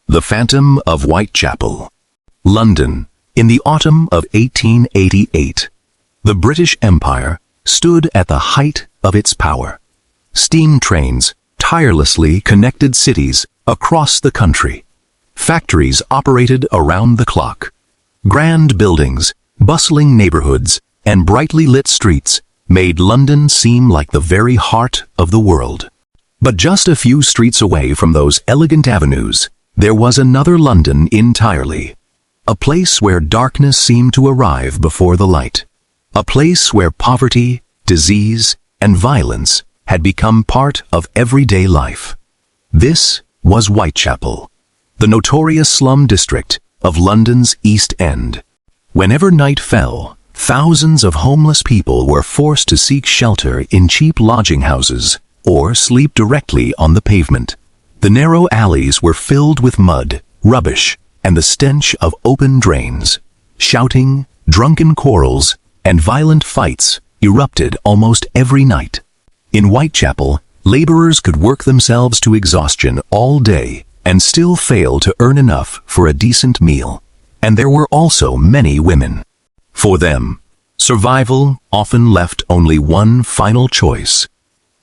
The Phantom of Whitechapel. London, in the autumn of 1888. The British Empire stood at the height of its power. Steam trains tirelessly connected cities across the country. Factories operated around the clock. Grand buildings, bustling neighborhoods, and brightly lit streets made London seem like the very heart of the world. But just a few streets away from those elegant avenues, there was another London entirely. A place where darkness seemed to arrive before the light. A place where poverty, disease, and violence had become part of everyday life. This was Whitechapel, the notorious slum district of London's East End. Whenever night fell, thousands of homeless people were forced to seek shelter in cheap lodging houses or sleep directly on the pavement. The narrow alleys were filled with mud, rubbish, and the stench of open drains. Shouting, drunken quarrels, and violent fights erupted almost every night. In Whitechapel, laborers could work themselves to exhaustion all day and still fail to earn enough for a decent meal. And there were also many women. For them, survival often left only one final choice: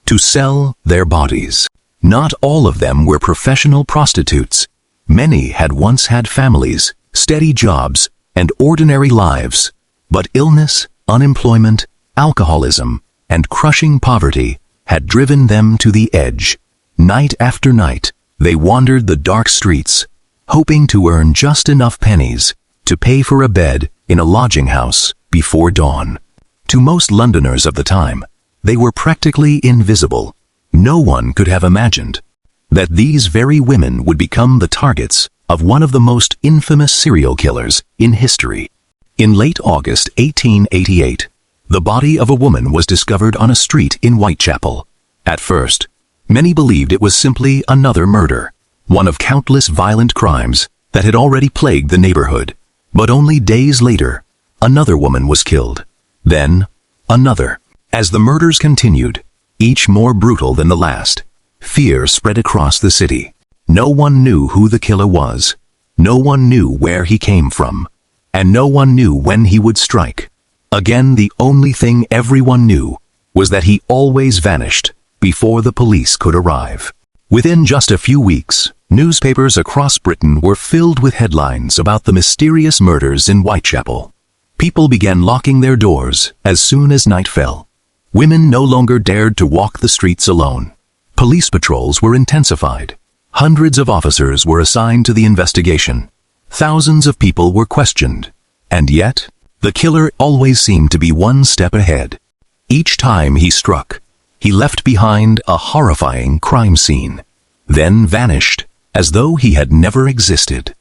to sell their bodies. Not all of them were professional prostitutes. Many had once had families, steady jobs, and ordinary lives. But illness, unemployment, alcoholism, and crushing poverty had driven them to the edge. Night after night, they wandered the dark streets, hoping to earn just enough pennies to pay for a bed in a lodging house before dawn. To most Londoners of the time, they were practically invisible. No one could have imagined that these very women would become the targets of one of the most infamous serial killers in history. In late August 1888, the body of a woman was discovered on a street in Whitechapel. At first, many believed it was simply another murder, one of countless violent crimes that had already plagued the neighborhood. But only days later, another woman was killed. Then, another. As the murders continued, each more brutal than the last, fear spread across the city. No one knew who the killer was. No one knew where he came from. And no one knew when he would strike. Again, the only thing everyone knew was that he always vanished before the police could arrive. Within just a few weeks, newspapers across Britain were filled with headlines about the mysterious murders in Whitechapel. People began locking their doors as soon as night fell. Women no longer dared to walk the streets alone. Police patrols were intensified. Hundreds of officers were assigned to the investigation. Thousands of people were questioned. And yet, the killer always seemed to be one step ahead. Each time he struck, he left behind a horrifying crime scene, then vanished as though he had never existed.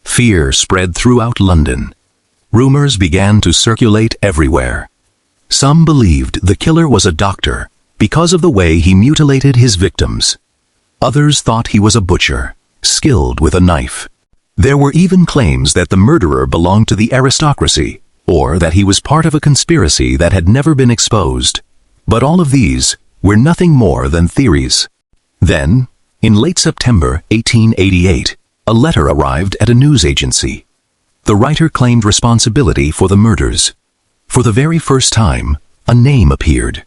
Fear spread throughout London. Rumors began to circulate everywhere. Some believed the killer was a doctor because of the way he mutilated his victims. Others thought he was a butcher, skilled with a knife. There were even claims that the murderer belonged to the aristocracy, or that he was part of a conspiracy that had never been exposed. But all of these were nothing more than theories. Then, in late September 1888, a letter arrived at a news agency. The writer claimed responsibility for the murders. For the very first time, a name appeared: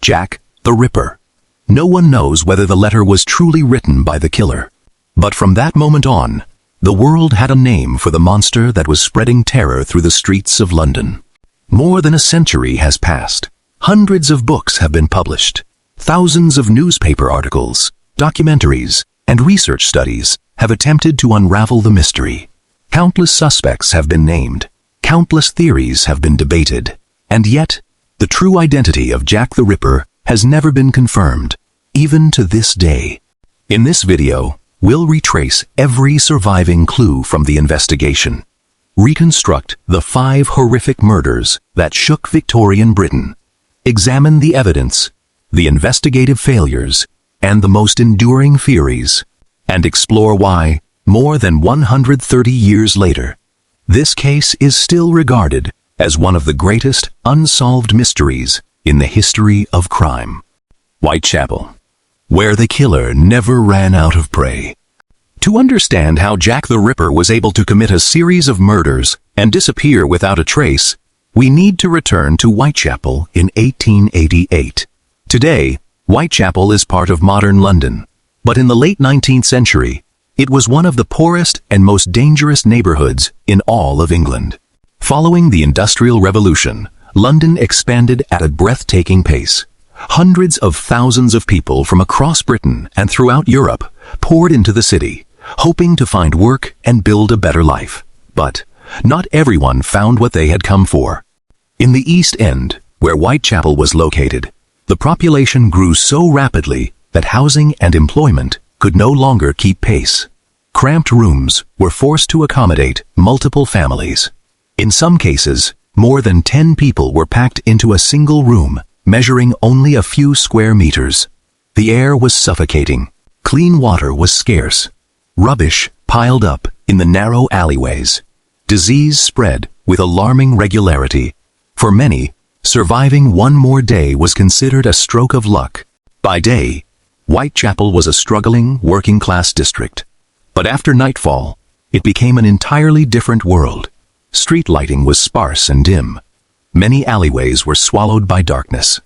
Jack the Ripper. No one knows whether the letter was truly written by the killer. But from that moment on, the world had a name for the monster that was spreading terror through the streets of London. More than a century has passed. Hundreds of books have been published. Thousands of newspaper articles, documentaries, and research studies have attempted to unravel the mystery. Countless suspects have been named. Countless theories have been debated. And yet, the true identity of Jack the Ripper has never been confirmed, even to this day. In this video, we'll retrace every surviving clue from the investigation. Reconstruct the 5 horrific murders that shook Victorian Britain. Examine the evidence, the investigative failures, and the most enduring theories. And explore why, more than 130 years later, this case is still regarded as one of the greatest unsolved mysteries in the history of crime. Whitechapel, where the killer never ran out of prey. To understand how Jack the Ripper was able to commit a series of murders and disappear without a trace, we need to return to Whitechapel in 1888. Today, Whitechapel is part of modern London, but in the late 19th century, it was one of the poorest and most dangerous neighborhoods in all of England. Following the Industrial Revolution, London expanded at a breathtaking pace. Hundreds of thousands of people from across Britain and throughout Europe poured into the city, hoping to find work and build a better life. But not everyone found what they had come for. In the East End, where Whitechapel was located, the population grew so rapidly that housing and employment could no longer keep pace. Cramped rooms were forced to accommodate multiple families. In some cases, more than 10 people were packed into a single room, measuring only a few square meters. The air was suffocating. Clean water was scarce. Rubbish piled up in the narrow alleyways. Disease spread with alarming regularity. For many, surviving one more day was considered a stroke of luck. By day, Whitechapel was a struggling, working-class district. But after nightfall, it became an entirely different world. Street lighting was sparse and dim. Many alleyways were swallowed by darkness.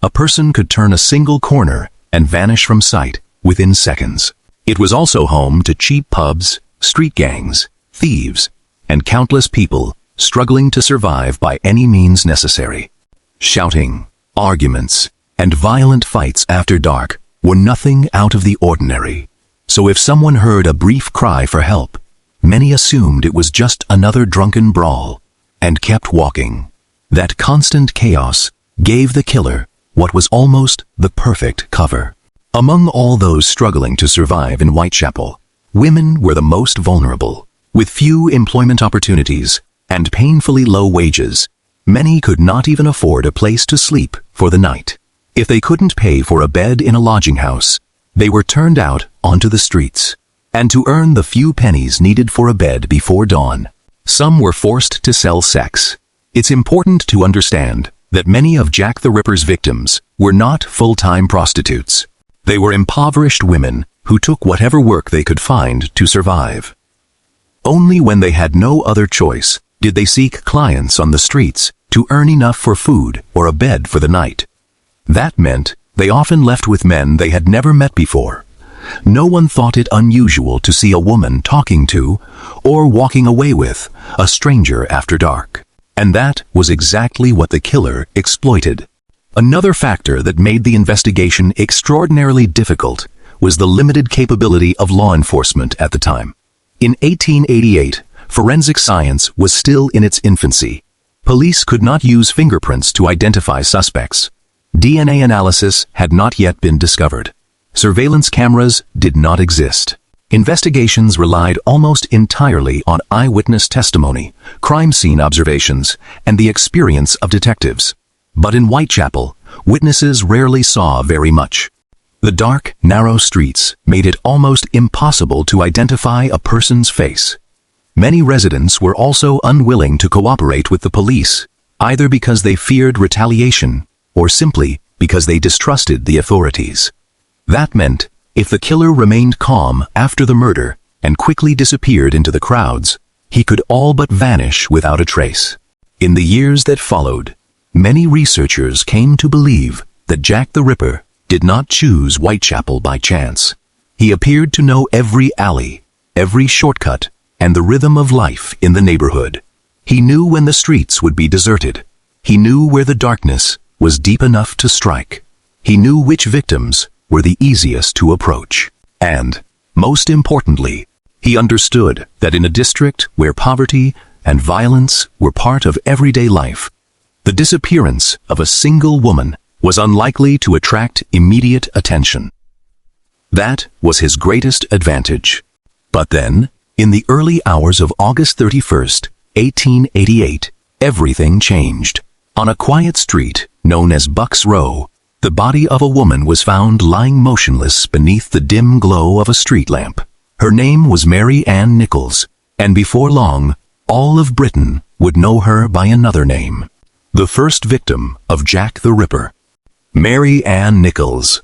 A person could turn a single corner and vanish from sight within seconds. It was also home to cheap pubs, street gangs, thieves, and countless people struggling to survive by any means necessary. Shouting, arguments, and violent fights after dark were nothing out of the ordinary. So if someone heard a brief cry for help, many assumed it was just another drunken brawl, and kept walking. That constant chaos gave the killer what was almost the perfect cover. Among all those struggling to survive in Whitechapel, women were the most vulnerable. With few employment opportunities and painfully low wages, many could not even afford a place to sleep for the night. If they couldn't pay for a bed in a lodging house, they were turned out onto the streets, and to earn the few pennies needed for a bed before dawn, some were forced to sell sex. It's important to understand that many of Jack the Ripper's victims were not full-time prostitutes. They were impoverished women who took whatever work they could find to survive. Only when they had no other choice did they seek clients on the streets to earn enough for food or a bed for the night. That meant they often left with men they had never met before. No one thought it unusual to see a woman talking to or walking away with a stranger after dark. And that was exactly what the killer exploited. Another factor that made the investigation extraordinarily difficult was the limited capability of law enforcement at the time. In 1888, forensic science was still in its infancy. Police could not use fingerprints to identify suspects. DNA analysis had not yet been discovered. Surveillance cameras did not exist. Investigations relied almost entirely on eyewitness testimony, crime scene observations, and the experience of detectives. But in Whitechapel, witnesses rarely saw very much. The dark, narrow streets made it almost impossible to identify a person's face. Many residents were also unwilling to cooperate with the police, either because they feared retaliation or simply because they distrusted the authorities. That meant, if the killer remained calm after the murder and quickly disappeared into the crowds, he could all but vanish without a trace. In the years that followed, many researchers came to believe that Jack the Ripper did not choose Whitechapel by chance. He appeared to know every alley, every shortcut, and the rhythm of life in the neighborhood. He knew when the streets would be deserted. He knew where the darkness was deep enough to strike. He knew which victims were the easiest to approach. And, most importantly, he understood that in a district where poverty and violence were part of everyday life, the disappearance of a single woman was unlikely to attract immediate attention. That was his greatest advantage. But then, in the early hours of August 31st, 1888, everything changed. On a quiet street known as Buck's Row, the body of a woman was found lying motionless beneath the dim glow of a street lamp. Her name was Mary Ann Nichols, and before long, all of Britain would know her by another name. The first victim of Jack the Ripper. Mary Ann Nichols.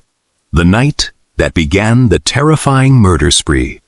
The night that began the terrifying murder spree.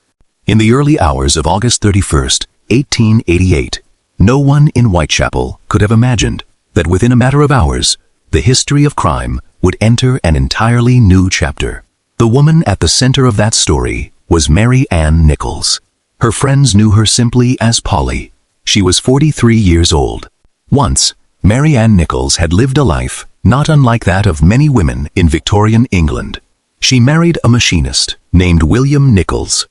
In the early hours of August 31st, 1888, no one in Whitechapel could have imagined that within a matter of hours, the history of crime would enter an entirely new chapter. The woman at the center of that story was Mary Ann Nichols. Her friends knew her simply as Polly. She was 43 years old. Once, Mary Ann Nichols had lived a life not unlike that of many women in Victorian England. She married a machinist named William Nichols.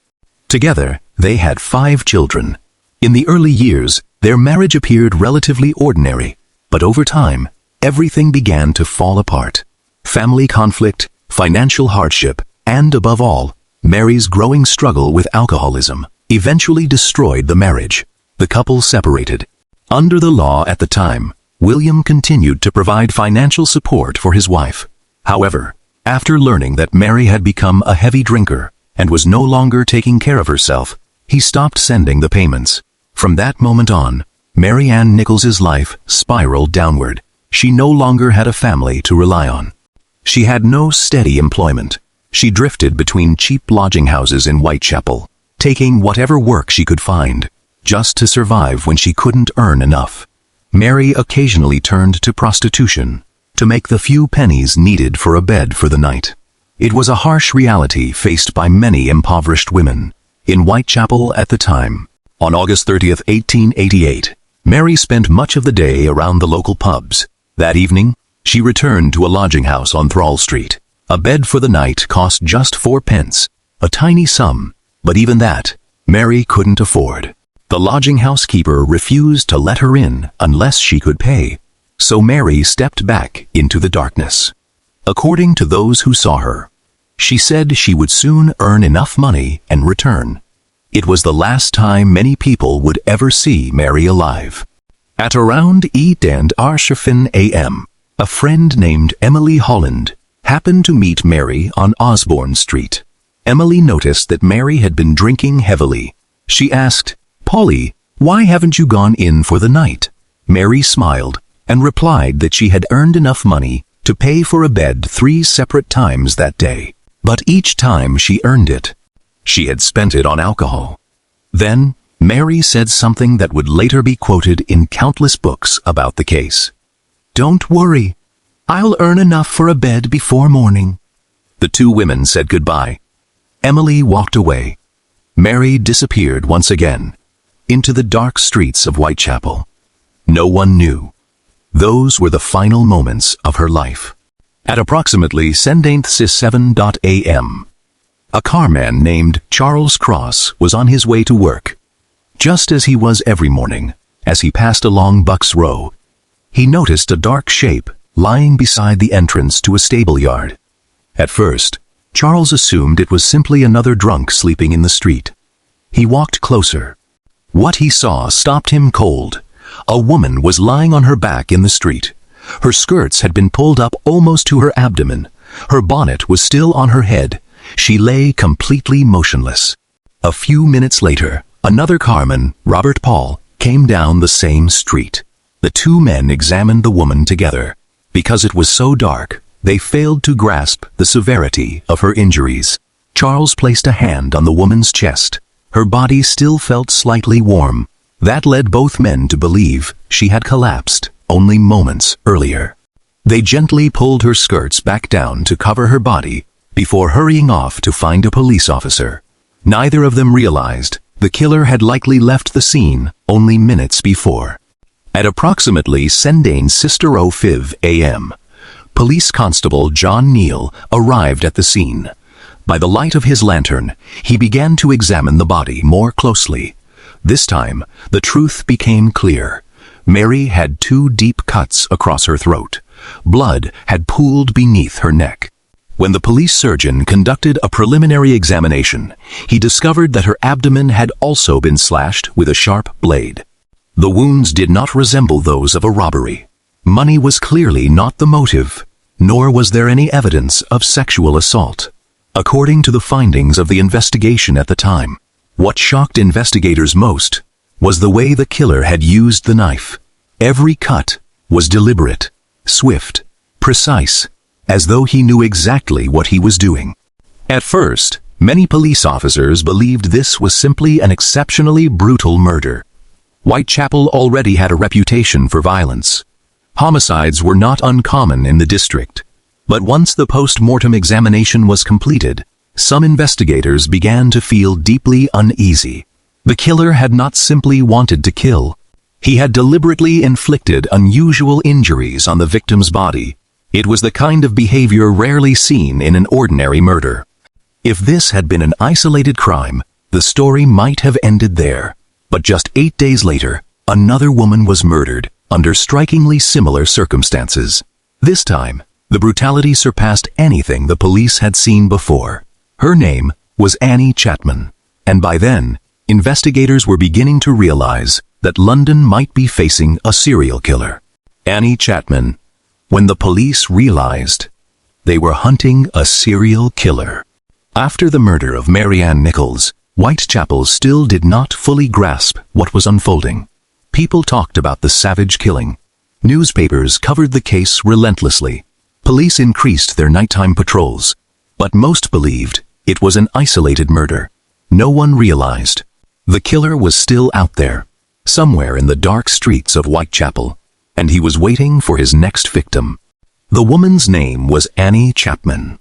Together, they had 5 children. In the early years, their marriage appeared relatively ordinary, but over time, everything began to fall apart. Family conflict, financial hardship, and above all, Mary's growing struggle with alcoholism eventually destroyed the marriage. The couple separated. Under the law at the time, William continued to provide financial support for his wife. However, after learning that Mary had become a heavy drinker and was no longer taking care of herself, he stopped sending the payments. From that moment on, Mary Ann Nichols's life spiraled downward. She no longer had a family to rely on. She had no steady employment. She drifted between cheap lodging houses in Whitechapel, taking whatever work she could find, just to survive when she couldn't earn enough. Mary occasionally turned to prostitution to make the few pennies needed for a bed for the night. It was a harsh reality faced by many impoverished women in Whitechapel at the time. On August 30th, 1888, Mary spent much of the day around the local pubs. That evening, she returned to a lodging house on Thrall Street. A bed for the night cost just 4 pence, a tiny sum, but even that, Mary couldn't afford. The lodging house keeper refused to let her in unless she could pay, so Mary stepped back into the darkness. According to those who saw her, she said she would soon earn enough money and return. It was the last time many people would ever see Mary alive. At around 8:15 a.m., a friend named Emily Holland happened to meet Mary on Osborne Street. Emily noticed that Mary had been drinking heavily. She asked, "Polly, why haven't you gone in for the night?" Mary smiled and replied that she had earned enough money to pay for a bed 3 separate times that day. But each time she earned it, she had spent it on alcohol. Then, Mary said something that would later be quoted in countless books about the case. "Don't worry, I'll earn enough for a bed before morning." The 2 women said goodbye. Emily walked away. Mary disappeared once again into the dark streets of Whitechapel. No one knew. Those were the final moments of her life. At approximately 7 a.m., a carman named Charles Cross was on his way to work. Just as he was every morning, as he passed along Bucks Row, he noticed a dark shape lying beside the entrance to a stable yard. At first, Charles assumed it was simply another drunk sleeping in the street. He walked closer. What he saw stopped him cold. A woman was lying on her back in the street. Her skirts had been pulled up almost to her abdomen. Her bonnet was still on her head. She lay completely motionless. A few minutes later, another carman, Robert Paul, came down the same street. The 2 men examined the woman together. Because it was so dark, they failed to grasp the severity of her injuries. Charles placed a hand on the woman's chest. Her body still felt slightly warm. That led both men to believe she had collapsed only moments earlier. They gently pulled her skirts back down to cover her body before hurrying off to find a police officer. Neither of them realized the killer had likely left the scene only minutes before. At approximately 7:05 a.m., Police Constable John Neal arrived at the scene. By the light of his lantern, he began to examine the body more closely. This time, the truth became clear. Mary had 2 deep cuts across her throat. Blood had pooled beneath her neck. When the police surgeon conducted a preliminary examination, he discovered that her abdomen had also been slashed with a sharp blade. The wounds did not resemble those of a robbery. Money was clearly not the motive, nor was there any evidence of sexual assault. According to the findings of the investigation at the time, what shocked investigators most was the way the killer had used the knife. Every cut was deliberate, swift, precise, as though he knew exactly what he was doing. At first, Many police officers believed this was simply an exceptionally brutal murder. Whitechapel already had a reputation for violence. Homicides were not uncommon in the district. But once the post-mortem examination was completed, some investigators began to feel deeply uneasy. The killer had not simply wanted to kill. He had deliberately inflicted unusual injuries on the victim's body. It was the kind of behavior rarely seen in an ordinary murder. If this had been an isolated crime, the story might have ended there. But just 8 days later, another woman was murdered under strikingly similar circumstances. This time, the brutality surpassed anything the police had seen before. Her name was Annie Chapman, and by then, investigators were beginning to realize that London might be facing a serial killer. Annie Chapman. When the police realized they were hunting a serial killer. After the murder of Marianne Nichols, Whitechapel still did not fully grasp what was unfolding. People talked about the savage killing. Newspapers covered the case relentlessly. Police increased their nighttime patrols, but most believed it was an isolated murder. No one realized the killer was still out there, somewhere in the dark streets of Whitechapel, and he was waiting for his next victim. The woman's name was Annie Chapman.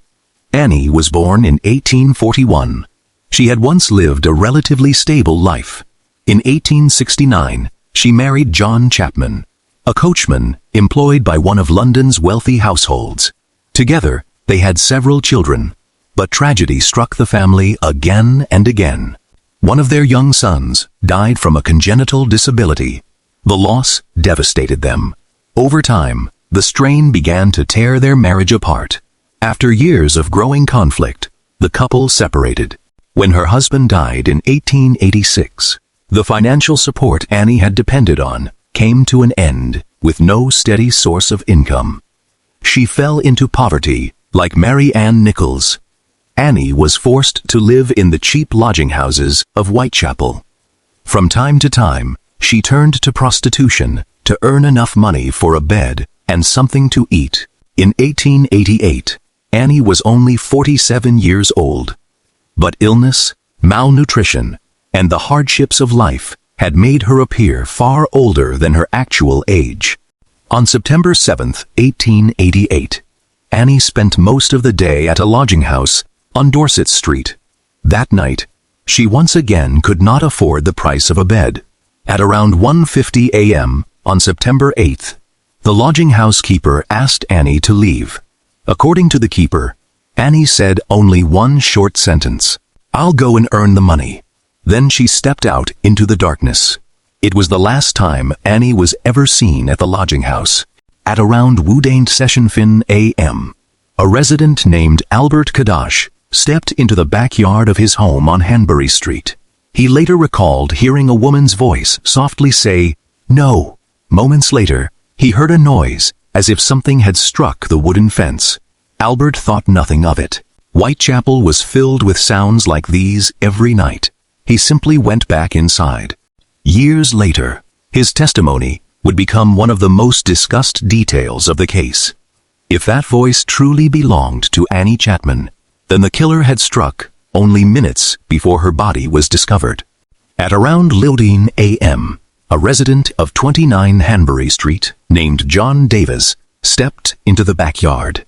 Annie was born in 1841. She had once lived a relatively stable life. In 1869, she married John Chapman, a coachman employed by one of London's wealthy households. Together, they had several children, but tragedy struck the family again and again. One of their young sons died from a congenital disability. The loss devastated them. Over time, the strain began to tear their marriage apart. After years of growing conflict, the couple separated. When her husband died in 1886, the financial support Annie had depended on came to an end with no steady source of income. She fell into poverty like Marianne Nichols. Annie was forced to live in the cheap lodging houses of Whitechapel. From time to time, she turned to prostitution to earn enough money for a bed and something to eat. In 1888, Annie was only 47 years old. But illness, malnutrition, and the hardships of life had made her appear far older than her actual age. On September 7, 1888, Annie spent most of the day at a lodging house on Dorset Street. That night, she once again could not afford the price of a bed. At around 1:50 a.m. on September 8th, the lodging house keeper asked Annie to leave. According to the keeper, Annie said only one short sentence: "I'll go and earn the money." Then she stepped out into the darkness. It was the last time Annie was ever seen at the lodging house. At around 1:15 a.m., a resident named Albert Kadash stepped into the backyard of his home on Hanbury Street. He later recalled hearing a woman's voice softly say, "No." Moments later, he heard a noise as if something had struck the wooden fence. Albert thought nothing of it. Whitechapel was filled with sounds like these every night. He simply went back inside. Years later, his testimony would become one of the most discussed details of the case. If that voice truly belonged to Annie Chapman, then the killer had struck only minutes before her body was discovered. At around 11 a.m., a resident of 29 Hanbury Street, named John Davis, stepped into the backyard.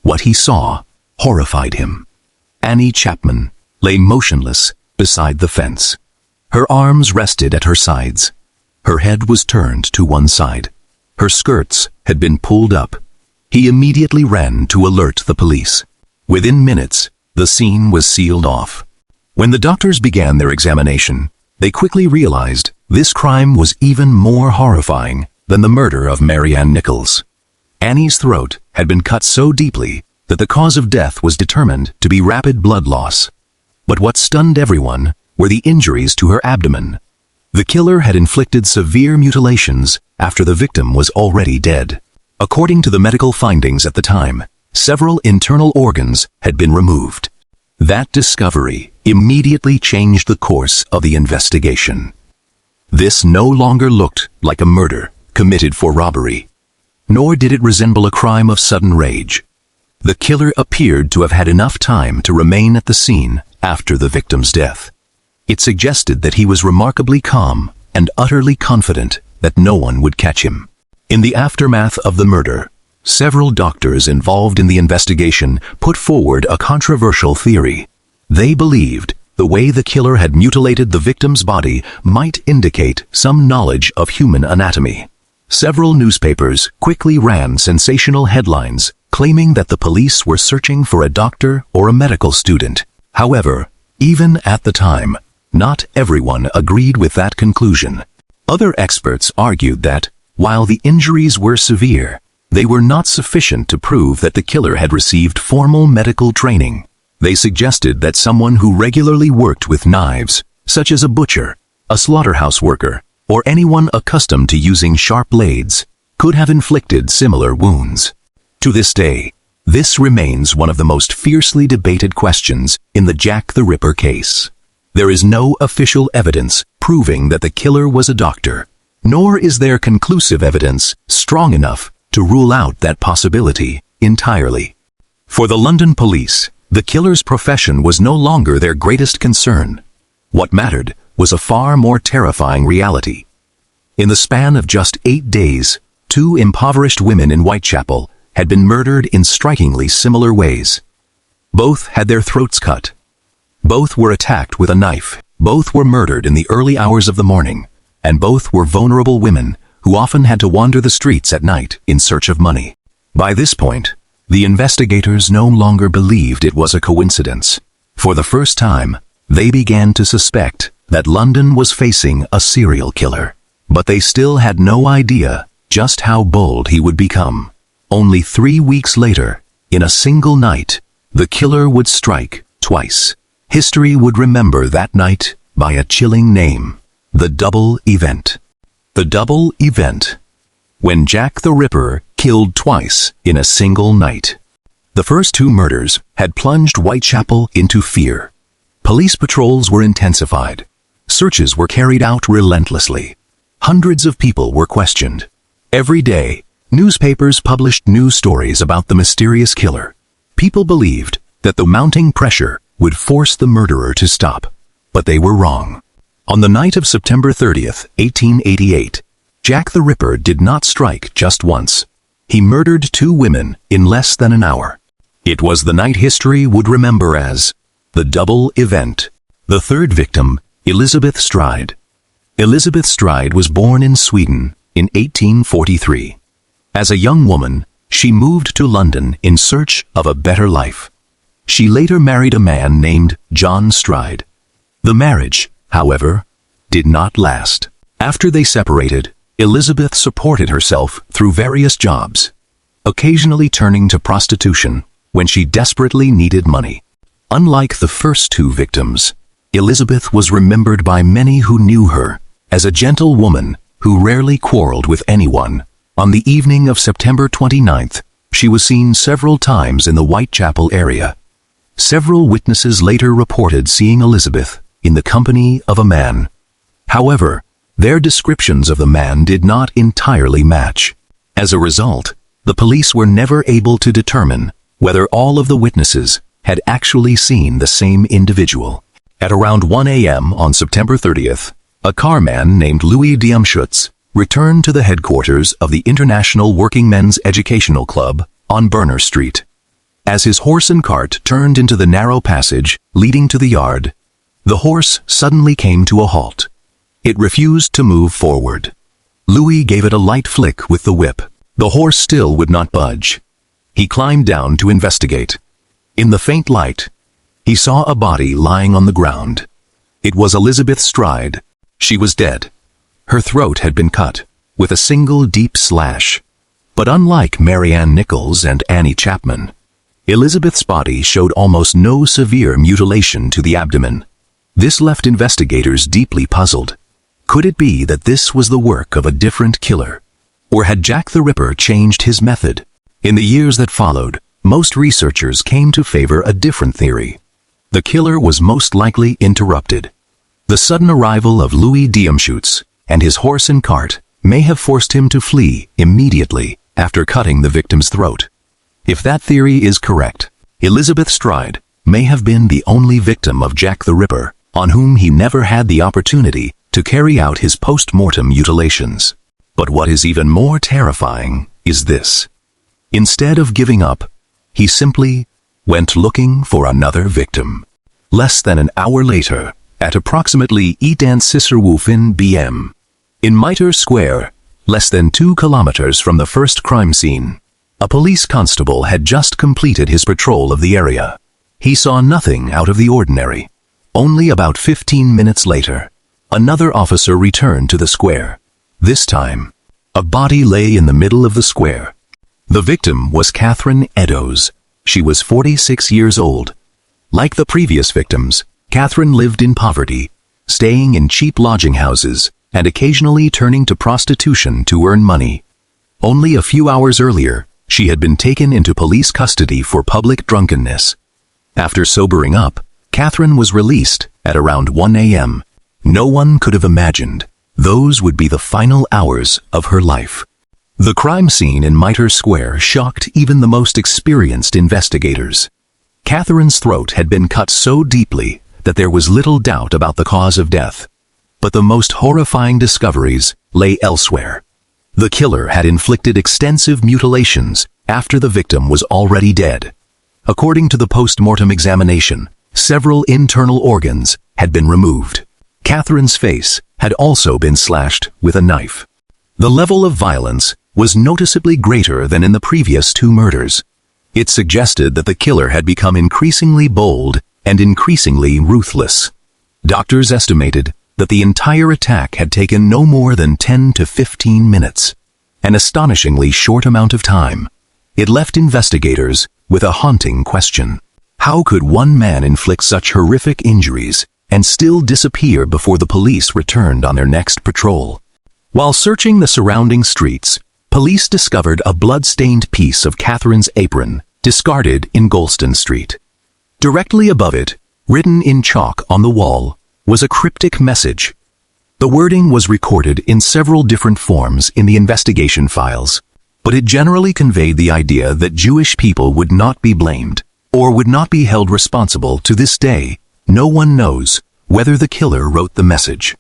What he saw horrified him. Annie Chapman lay motionless beside the fence. Her arms rested at her sides. Her head was turned to one side. Her skirts had been pulled up. He immediately ran to alert the police. Within minutes, the scene was sealed off. When the doctors began their examination, they quickly realized this crime was even more horrifying than the murder of Marianne Nichols. Annie's throat had been cut so deeply that the cause of death was determined to be rapid blood loss. But what stunned everyone were the injuries to her abdomen. The killer had inflicted severe mutilations after the victim was already dead. According to the medical findings at the time, several internal organs had been removed. That discovery immediately changed the course of the investigation. This no longer looked like a murder committed for robbery, nor did it resemble a crime of sudden rage. The killer appeared to have had enough time to remain at the scene after the victim's death. It suggested that he was remarkably calm and utterly confident that no one would catch him. In the aftermath of the murder, several doctors involved in the investigation put forward a controversial theory. They believed the way the killer had mutilated the victim's body might indicate some knowledge of human anatomy. Several newspapers quickly ran sensational headlines claiming that the police were searching for a doctor or a medical student. However, even at the time, not everyone agreed with that conclusion. Other experts argued that, while the injuries were severe, they were not sufficient to prove that the killer had received formal medical training. They suggested that someone who regularly worked with knives, such as a butcher, a slaughterhouse worker, or anyone accustomed to using sharp blades, could have inflicted similar wounds. To this day, this remains one of the most fiercely debated questions in the Jack the Ripper case. There is no official evidence proving that the killer was a doctor, nor is there conclusive evidence strong enough to rule out that possibility entirely. For the London police, the killer's profession was no longer their greatest concern. What mattered was a far more terrifying reality. In the span of just 8 days, 2 impoverished women in Whitechapel had been murdered in strikingly similar ways. Both had their throats cut. Both were attacked with a knife. Both were murdered in the early hours of the morning, and both were vulnerable women who often had to wander the streets at night in search of money. By this point, the investigators no longer believed it was a coincidence. For the first time, they began to suspect that London was facing a serial killer. But they still had no idea just how bold he would become. Only 3 weeks later, in a single night, the killer would strike twice. History would remember that night by a chilling name: the Double Event. The Double Event. When Jack the Ripper killed twice in a single night. The first 2 murders had plunged Whitechapel into fear. Police patrols were intensified. Searches were carried out relentlessly. Hundreds of people were questioned. Every day, newspapers published news stories about the mysterious killer. People believed that the mounting pressure would force the murderer to stop, but they were wrong. On the night of September 30th, 1888, Jack the Ripper did not strike just once. He murdered 2 women in less than an hour. It was the night history would remember as the Double Event. The third victim, Elizabeth Stride. Elizabeth Stride was born in Sweden in 1843. As a young woman, she moved to London in search of a better life. She later married a man named John Stride. The marriage, however, did not last. After they separated, Elizabeth supported herself through various jobs, occasionally turning to prostitution when she desperately needed money. Unlike the first 2 victims, Elizabeth was remembered by many who knew her as a gentle woman who rarely quarreled with anyone. On the evening of September 29th, she was seen several times in the Whitechapel area. Several witnesses later reported seeing Elizabeth in the company of a man. However, their descriptions of the man did not entirely match. As a result, the police were never able to determine whether all of the witnesses had actually seen the same individual. At around 1 a.m. on September 30th, a carman named Louis Diamschutz returned to the headquarters of the International Working Men's Educational Club on Berner Street. As his horse and cart turned into the narrow passage leading to the yard, the horse suddenly came to a halt. It refused to move forward. Louis gave it a light flick with the whip. The horse still would not budge. He climbed down to investigate. In the faint light, he saw a body lying on the ground. It was Elizabeth Stride. She was dead. Her throat had been cut, with a single deep slash. But unlike Marianne Nichols and Annie Chapman, Elizabeth's body showed almost no severe mutilation to the abdomen. This left investigators deeply puzzled. Could it be that this was the work of a different killer? Or had Jack the Ripper changed his method? In the years that followed, most researchers came to favor a different theory. The killer was most likely interrupted. The sudden arrival of Louis Diamschutz and his horse and cart may have forced him to flee immediately after cutting the victim's throat. If that theory is correct, Elizabeth Stride may have been the only victim of Jack the Ripper, on whom he never had the opportunity to carry out his post-mortem mutilations. But what is even more terrifying is this. Instead of giving up, he simply went looking for another victim. Less than an hour later, at approximately 8:06 p.m., in Mitre Square, less than 2 kilometers from the first crime scene, a police constable had just completed his patrol of the area. He saw nothing out of the ordinary. Only about 15 minutes later, another officer returned to the square. This time, a body lay in the middle of the square. The victim was Catherine Eddowes. She was 46 years old. Like the previous victims, Catherine lived in poverty, staying in cheap lodging houses and occasionally turning to prostitution to earn money. Only a few hours earlier, she had been taken into police custody for public drunkenness. After sobering up, Catherine was released at around 1 a.m. No one could have imagined those would be the final hours of her life. The crime scene in Mitre Square shocked even the most experienced investigators. Catherine's throat had been cut so deeply that there was little doubt about the cause of death. But the most horrifying discoveries lay elsewhere. The killer had inflicted extensive mutilations after the victim was already dead. According to the post-mortem examination, several internal organs had been removed. Catherine's face had also been slashed with a knife. The level of violence was noticeably greater than in the previous 2 murders. It suggested that the killer had become increasingly bold and increasingly ruthless. Doctors estimated that the entire attack had taken no more than 10 to 15 minutes, an astonishingly short amount of time. It left investigators with a haunting question. How could one man inflict such horrific injuries and still disappear before the police returned on their next patrol? While searching the surrounding streets, police discovered a blood-stained piece of Catherine's apron discarded in Golston Street. Directly above it, written in chalk on the wall, was a cryptic message. The wording was recorded in several different forms in the investigation files, but it generally conveyed the idea that Jewish people would not be blamed, or would not be held responsible. To this day. No one knows whether the killer wrote the message,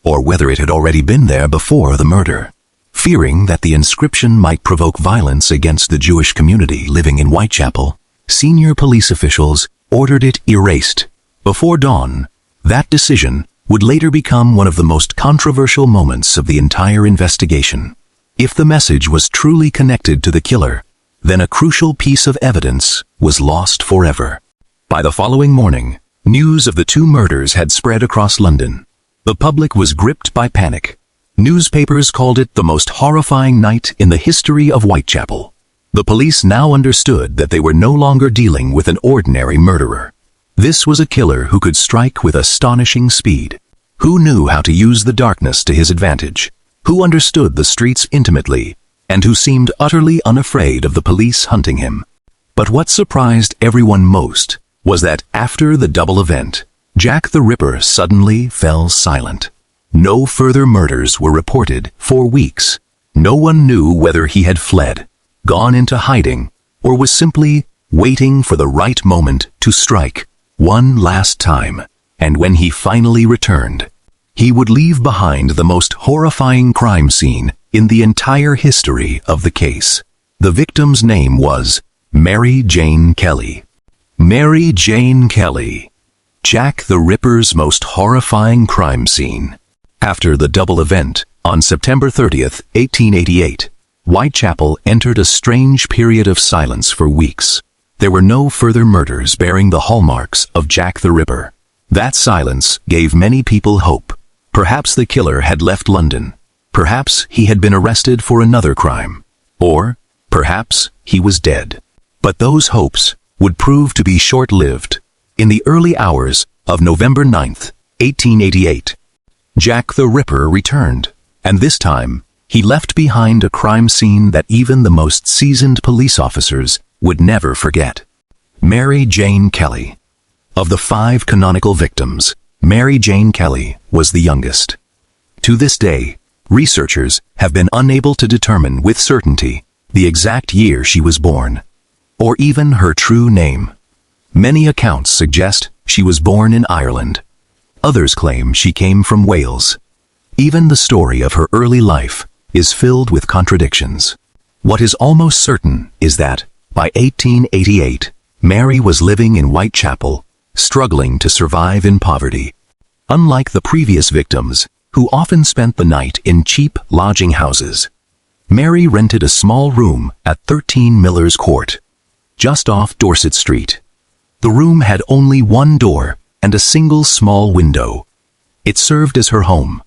or whether it had already been there before the murder. Fearing that the inscription might provoke violence against the Jewish community living in Whitechapel, senior police officials ordered it erased. Before dawn, that decision would later become one of the most controversial moments of the entire investigation. If the message was truly connected to the killer, then a crucial piece of evidence was lost forever. By the following morning, news of the 2 murders had spread across London. The public was gripped by panic. Newspapers called it the most horrifying night in the history of Whitechapel. The police now understood that they were no longer dealing with an ordinary murderer. This was a killer who could strike with astonishing speed, who knew how to use the darkness to his advantage, who understood the streets intimately, and who seemed utterly unafraid of the police hunting him. But what surprised everyone most was that after the double event, Jack the Ripper suddenly fell silent. No further murders were reported for weeks. No one knew whether he had fled, gone into hiding, or was simply waiting for the right moment to strike one last time. And when he finally returned, he would leave behind the most horrifying crime scene in the entire history of the case. The victim's name was Mary Jane Kelly. Mary Jane Kelly, Jack the Ripper's most horrifying crime scene. After the double event, on September 30th, 1888, Whitechapel entered a strange period of silence for weeks. There were no further murders bearing the hallmarks of Jack the Ripper. That silence gave many people hope. Perhaps the killer had left London. Perhaps he had been arrested for another crime. Or perhaps he was dead. But those hopes would prove to be short-lived. In the early hours of November 9th, 1888, Jack the Ripper returned, and this time he left behind a crime scene that even the most seasoned police officers would never forget. Mary Jane Kelly. Of the 5 canonical victims, Mary Jane Kelly was the youngest. To this day, researchers have been unable to determine with certainty the exact year she was born, or even her true name. Many accounts suggest she was born in Ireland. Others claim she came from Wales. Even the story of her early life is filled with contradictions. What is almost certain is that, by 1888, Mary was living in Whitechapel, struggling to survive in poverty. Unlike the previous victims, who often spent the night in cheap lodging houses, Mary rented a small room at 13 Miller's Court, just off Dorset Street. The room had only one door and a single small window. It served as her home,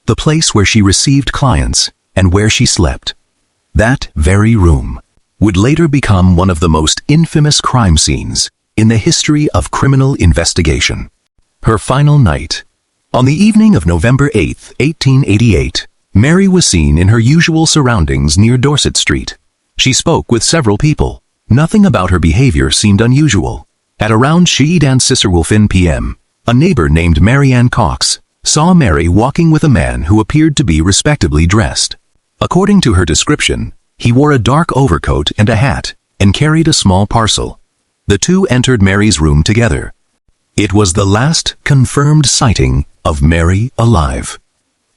the place where she received clients and where she slept. That very room would later become one of the most infamous crime scenes in the history of criminal investigation. Her final night. On the evening of November 8, 1888, Mary was seen in her usual surroundings near Dorset Street. She spoke with several people. Nothing about her behavior seemed unusual. At around 6:30 p.m., a neighbor named Mary Ann Cox saw Mary walking with a man who appeared to be respectably dressed. According to her description, he wore a dark overcoat and a hat and carried a small parcel. The two entered Mary's room together. It was the last confirmed sighting of Mary alive.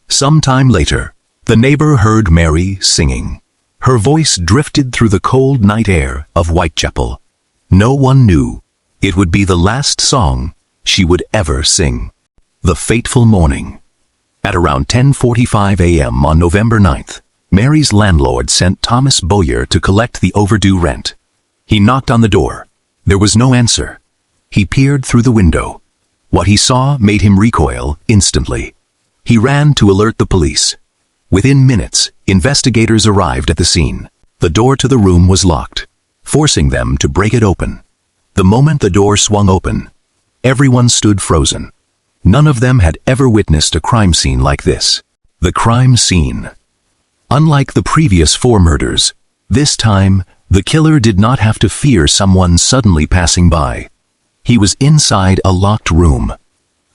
Sometime later, the neighbor heard Mary singing. Her voice drifted through the cold night air of Whitechapel. No one knew it would be the last song she would ever sing. The fateful morning. At around 10:45 a.m. on November 9th, Mary's landlord sent Thomas Bowyer to collect the overdue rent. He knocked on the door. There was no answer. He peered through the window. What he saw made him recoil instantly. He ran to alert the police. Within minutes, investigators arrived at the scene. The door to the room was locked, forcing them to break it open. The moment the door swung open, everyone stood frozen. None of them had ever witnessed a crime scene like this. The crime scene. Unlike the previous 4 murders, this time, the killer did not have to fear someone suddenly passing by. He was inside a locked room.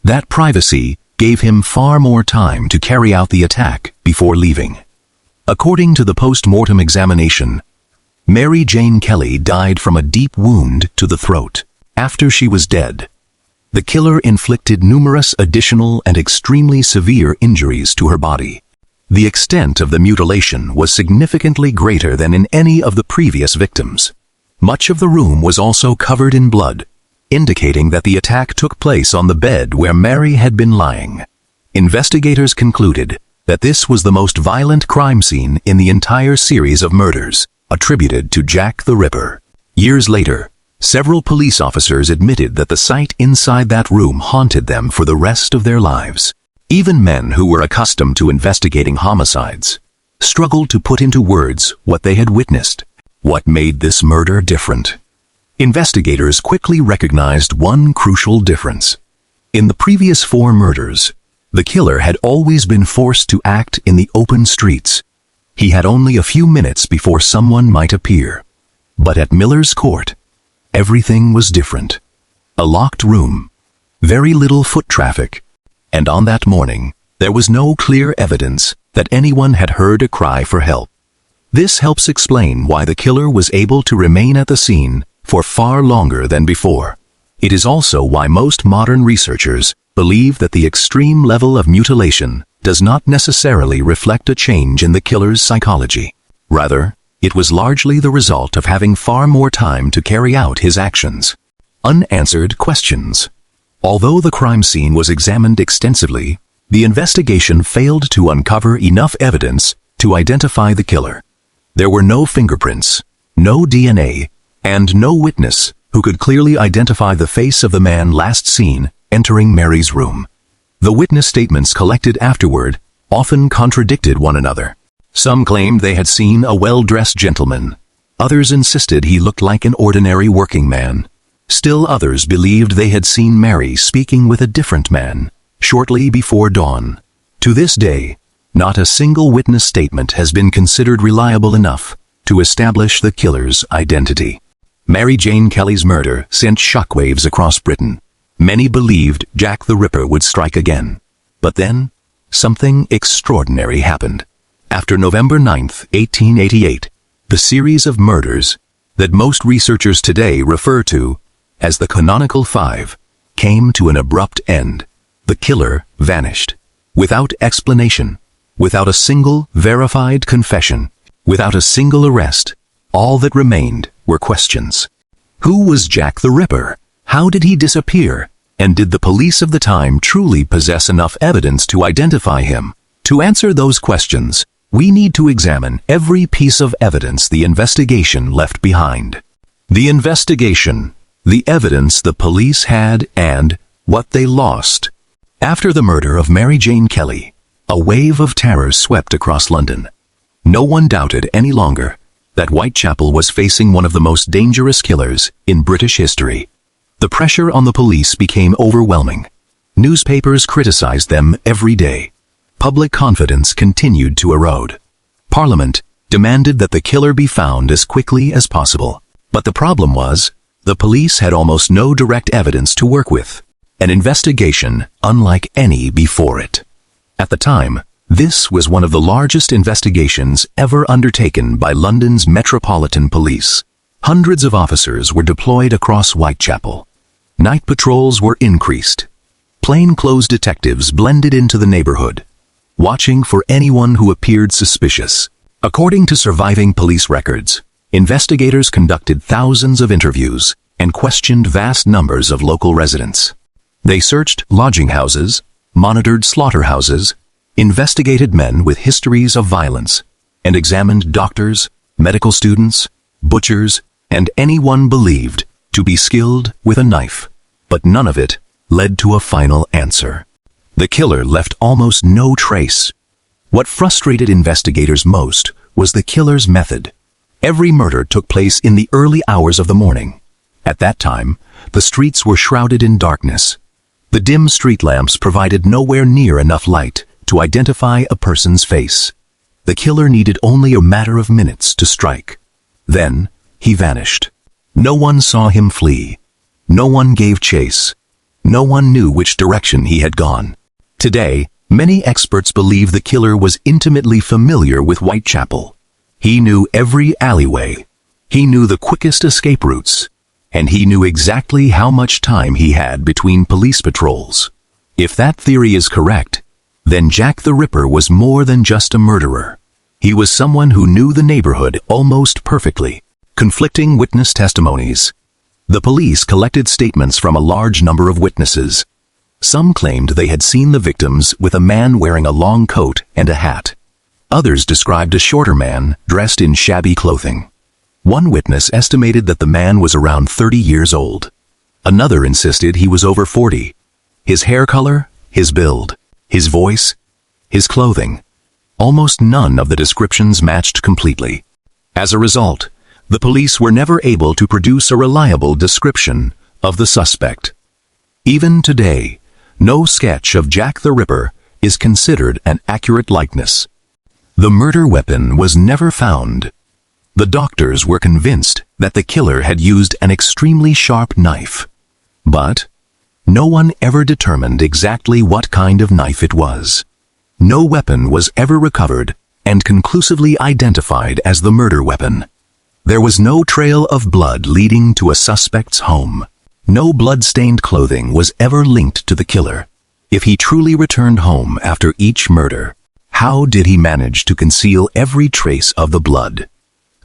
That privacy gave him far more time to carry out the attack before leaving. According to the post-mortem examination, Mary Jane Kelly died from a deep wound to the throat. After she was dead, the killer inflicted numerous additional and extremely severe injuries to her body. The extent of the mutilation was significantly greater than in any of the previous victims. Much of the room was also covered in blood, indicating that the attack took place on the bed where Mary had been lying. Investigators concluded that this was the most violent crime scene in the entire series of murders, attributed to Jack the Ripper. Years later, several police officers admitted that the sight inside that room haunted them for the rest of their lives. Even men who were accustomed to investigating homicides struggled to put into words what they had witnessed. What made this murder different? Investigators quickly recognized one crucial difference. In the previous 4 murders, the killer had always been forced to act in the open streets. He had only a few minutes before someone might appear. But at Miller's Court, everything was different. A locked room, very little foot traffic, and on that morning, there was no clear evidence that anyone had heard a cry for help. This helps explain why the killer was able to remain at the scene for far longer than before. It is also why most modern researchers believe that the extreme level of mutilation does not necessarily reflect a change in the killer's psychology. Rather, it was largely the result of having far more time to carry out his actions. Unanswered questions. Although the crime scene was examined extensively, the investigation failed to uncover enough evidence to identify the killer. There were no fingerprints, no DNA, and no witness who could clearly identify the face of the man last seen entering Mary's room. The witness statements collected afterward often contradicted one another. Some claimed they had seen a well-dressed gentleman. Others insisted he looked like an ordinary working man. Still others believed they had seen Mary speaking with a different man shortly before dawn. To this day, not a single witness statement has been considered reliable enough to establish the killer's identity. Mary Jane Kelly's murder sent shockwaves across Britain. Many believed Jack the Ripper would strike again. But then, something extraordinary happened. After November 9, 1888, the series of murders that most researchers today refer to as the canonical 5 came to an abrupt end. The killer vanished, without explanation, without a single verified confession, without a single arrest. All that remained were questions. Who was Jack the Ripper? How did he disappear? And did the police of the time truly possess enough evidence to identify him? To answer those questions, we need to examine every piece of evidence the investigation left behind. The investigation, the evidence the police had, and what they lost. After the murder of Mary Jane Kelly, a wave of terror swept across London. No one doubted any longer that Whitechapel was facing one of the most dangerous killers in British history. The pressure on the police became overwhelming. Newspapers criticized them every day. Public confidence continued to erode. Parliament demanded that the killer be found as quickly as possible. But the problem was, the police had almost no direct evidence to work with. An investigation unlike any before it. At the time, this was one of the largest investigations ever undertaken by London's Metropolitan Police. Hundreds of officers were deployed across Whitechapel. Night patrols were increased. Plainclothes detectives blended into the neighborhood, watching for anyone who appeared suspicious. According to surviving police records, investigators conducted thousands of interviews and questioned vast numbers of local residents. They searched lodging houses, monitored slaughterhouses, investigated men with histories of violence, and examined doctors, medical students, butchers, and anyone believed to be skilled with a knife. But none of it led to a final answer. The killer left almost no trace. What frustrated investigators most was the killer's method. Every murder took place in the early hours of the morning. At that time, the streets were shrouded in darkness. The dim street lamps provided nowhere near enough light to identify a person's face. The killer needed only a matter of minutes to strike. Then, he vanished. No one saw him flee. No one gave chase. No one knew which direction he had gone. Today, many experts believe the killer was intimately familiar with Whitechapel. He knew every alleyway. He knew the quickest escape routes. And he knew exactly how much time he had between police patrols. If that theory is correct, then Jack the Ripper was more than just a murderer. He was someone who knew the neighborhood almost perfectly. Conflicting witness testimonies. The police collected statements from a large number of witnesses. Some claimed they had seen the victims with a man wearing a long coat and a hat. Others described a shorter man dressed in shabby clothing. One witness estimated that the man was around 30 years old. Another insisted he was over 40. His hair color, his build, his voice, his clothing. Almost none of the descriptions matched completely. As a result, the police were never able to produce a reliable description of the suspect. Even today, no sketch of Jack the Ripper is considered an accurate likeness. The murder weapon was never found. The doctors were convinced that the killer had used an extremely sharp knife. But no one ever determined exactly what kind of knife it was. No weapon was ever recovered and conclusively identified as the murder weapon. There was no trail of blood leading to a suspect's home. No blood-stained clothing was ever linked to the killer. If he truly returned home after each murder, how did he manage to conceal every trace of the blood?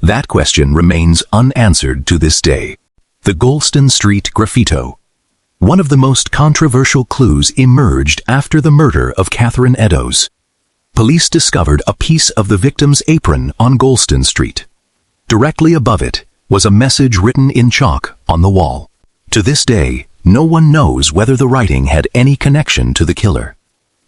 That question remains unanswered to this day. The Golston Street Graffito. One of the most controversial clues emerged after the murder of Catherine Eddowes. Police discovered a piece of the victim's apron on Golston Street. Directly above it was a message written in chalk on the wall. To this day, no one knows whether the writing had any connection to the killer.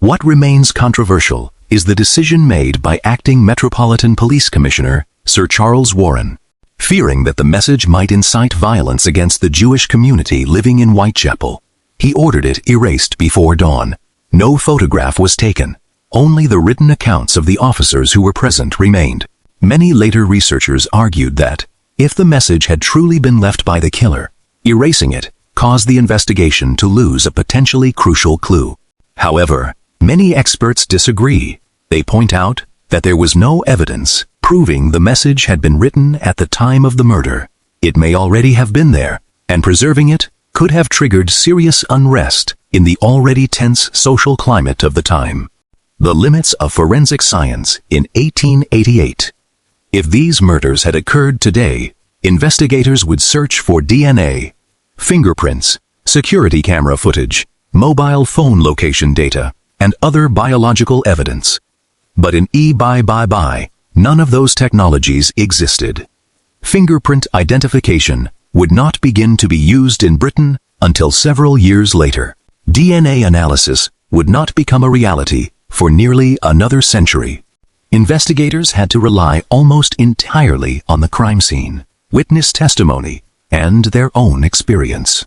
What remains controversial is the decision made by acting Metropolitan Police Commissioner Sir Charles Warren. Fearing that the message might incite violence against the Jewish community living in Whitechapel, he ordered it erased before dawn. No photograph was taken. Only the written accounts of the officers who were present remained. Many later researchers argued that, if the message had truly been left by the killer, erasing it caused the investigation to lose a potentially crucial clue. However, many experts disagree. They point out that there was no evidence proving the message had been written at the time of the murder. It may already have been there, and preserving it could have triggered serious unrest in the already tense social climate of the time. The limits of forensic science in 1888. If these murders had occurred today, investigators would search for DNA, fingerprints, security camera footage, mobile phone location data, and other biological evidence. But in none of those technologies existed. Fingerprint identification would not begin to be used in Britain until several years later. DNA analysis would not become a reality for nearly another century. Investigators had to rely almost entirely on the crime scene, witness testimony, and their own experience.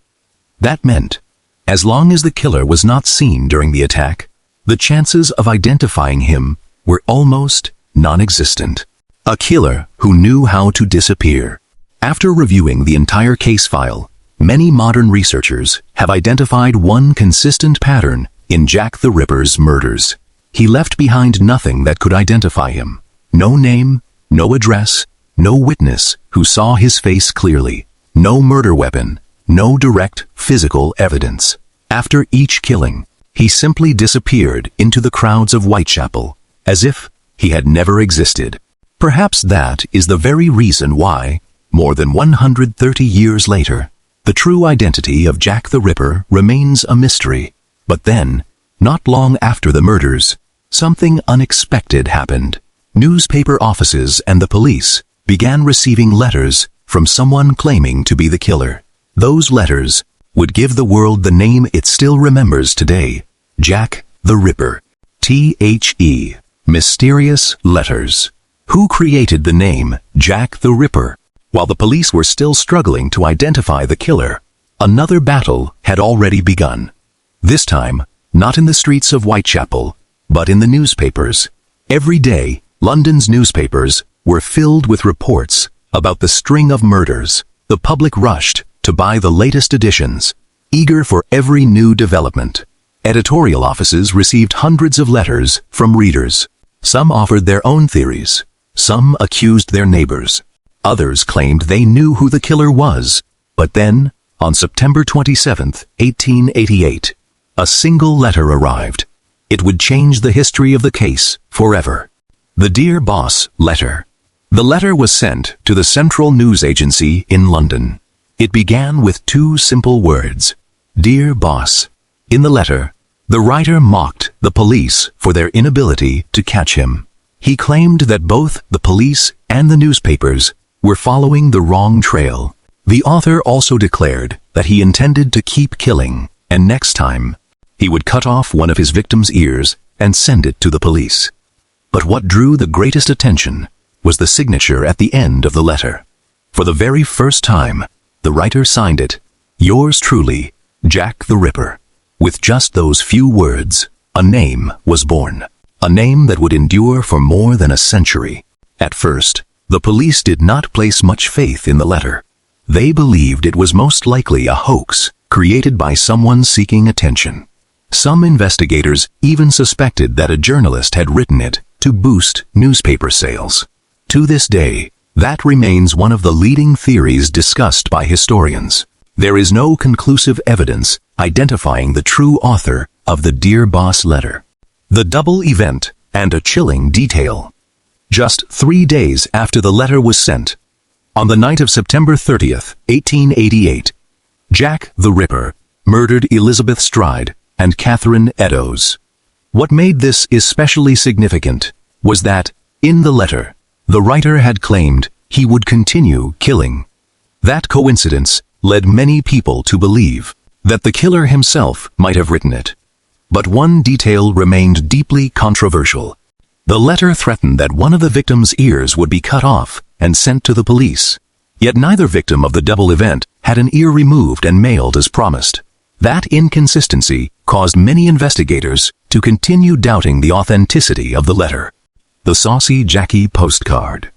That meant, as long as the killer was not seen during the attack, the chances of identifying him were almost non-existent. A killer who knew how to disappear. After reviewing the entire case file, many modern researchers have identified one consistent pattern in Jack the Ripper's murders. He left behind nothing that could identify him. No name, no address, no witness who saw his face clearly, no murder weapon, no direct physical evidence. After each killing, he simply disappeared into the crowds of Whitechapel, as if he had never existed. Perhaps that is the very reason why, more than 130 years later, the true identity of Jack the Ripper remains a mystery. But then, not long after the murders, something unexpected happened. Newspaper offices and the police began receiving letters from someone claiming to be the killer. Those letters would give the world the name it still remembers today, Jack the Ripper. The mysterious letters. Who created the name Jack the Ripper? While the police were still struggling to identify the killer, another battle had already begun. This time, not in the streets of Whitechapel, but in the newspapers. Every day, London's newspapers were filled with reports about the string of murders. The public rushed to buy the latest editions, eager for every new development. Editorial offices received hundreds of letters from readers. Some offered their own theories. Some accused their neighbors. Others claimed they knew who the killer was. But then, on September 27, 1888, a single letter arrived. It would change the history of the case forever. The Dear Boss letter. The letter was sent to the Central News Agency in London. It began with two simple words, Dear Boss. In the letter, the writer mocked the police for their inability to catch him. He claimed that both the police and the newspapers were following the wrong trail. The author also declared that he intended to keep killing, and next time, he would cut off one of his victim's ears and send it to the police. But what drew the greatest attention was the signature at the end of the letter. For the very first time, the writer signed it, Yours truly, Jack the Ripper. With just those few words, a name was born. A name that would endure for more than a century. At first, the police did not place much faith in the letter. They believed it was most likely a hoax created by someone seeking attention. Some investigators even suspected that a journalist had written it to boost newspaper sales. To this day, that remains one of the leading theories discussed by historians. There is no conclusive evidence identifying the true author of the Dear Boss letter. The double event and a chilling detail. Just 3 days after the letter was sent, on the night of September 30th, 1888, Jack the Ripper murdered Elizabeth Stride and Catherine Eddowes. What made this especially significant was that, in the letter, the writer had claimed he would continue killing. That coincidence led many people to believe that the killer himself might have written it. But one detail remained deeply controversial. The letter threatened that one of the victim's ears would be cut off and sent to the police. Yet neither victim of the double event had an ear removed and mailed as promised. That inconsistency caused many investigators to continue doubting the authenticity of the letter. The Saucy Jackie postcard.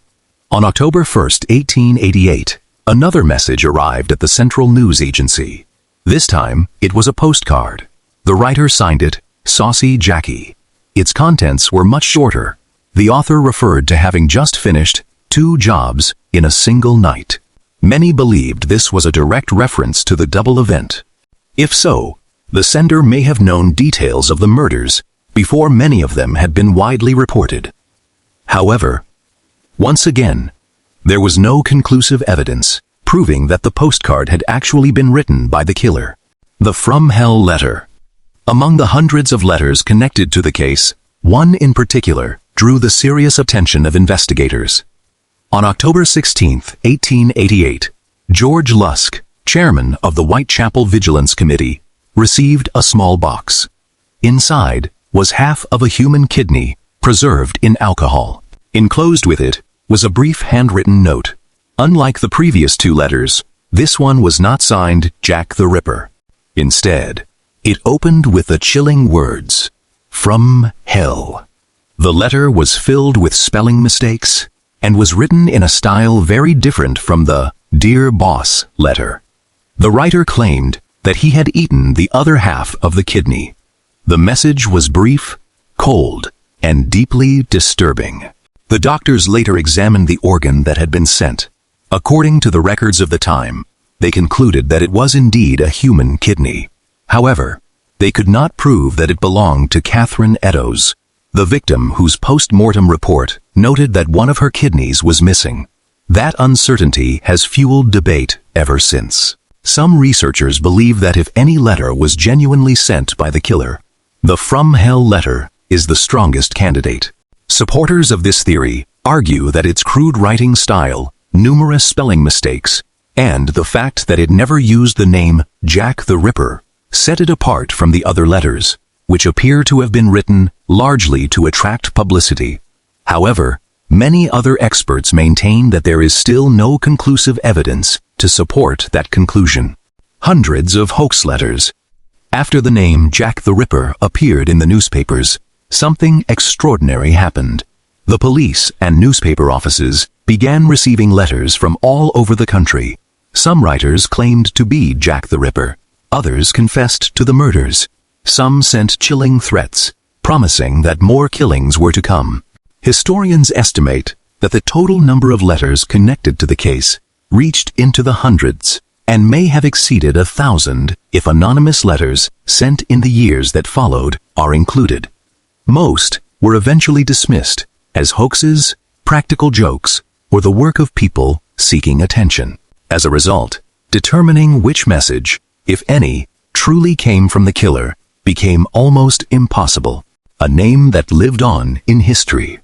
On October 1st, 1888, another message arrived at the Central News Agency. This time, it was a postcard. The writer signed it, Saucy Jackie. Its contents were much shorter. The author referred to having just finished 2 jobs in a single night. Many believed this was a direct reference to the double event. If so, the sender may have known details of the murders before many of them had been widely reported. However, once again, there was no conclusive evidence proving that the postcard had actually been written by the killer. The From Hell letter. Among the hundreds of letters connected to the case, one in particular drew the serious attention of investigators. On October 16, 1888, George Lusk, chairman of the Whitechapel Vigilance Committee, received a small box. Inside was half of a human kidney, preserved in alcohol. Enclosed with it was a brief handwritten note. Unlike the previous two letters, this one was not signed Jack the Ripper. Instead, it opened with the chilling words, "From Hell." The letter was filled with spelling mistakes and was written in a style very different from the "Dear Boss" letter. The writer claimed that he had eaten the other half of the kidney. The message was brief, cold, and deeply disturbing. The doctors later examined the organ that had been sent. According to the records of the time, they concluded that it was indeed a human kidney. However, they could not prove that it belonged to Catherine Eddowes, the victim whose post-mortem report noted that one of her kidneys was missing. That uncertainty has fueled debate ever since. Some researchers believe that if any letter was genuinely sent by the killer, the From Hell letter is the strongest candidate. Supporters of this theory argue that its crude writing style, numerous spelling mistakes, and the fact that it never used the name Jack the Ripper set it apart from the other letters, which appear to have been written largely to attract publicity. However, many other experts maintain that there is still no conclusive evidence to support that conclusion. Hundreds of hoax letters. After the name Jack the Ripper appeared in the newspapers, something extraordinary happened. The police and newspaper offices began receiving letters from all over the country. Some writers claimed to be Jack the Ripper. Others confessed to the murders. Some sent chilling threats, promising that more killings were to come. Historians estimate that the total number of letters connected to the case reached into the hundreds, and may have exceeded 1,000 if anonymous letters sent in the years that followed are included. Most were eventually dismissed as hoaxes, practical jokes, or the work of people seeking attention. As a result, determining which message, if any, truly came from the killer became almost impossible, a name that lived on in history.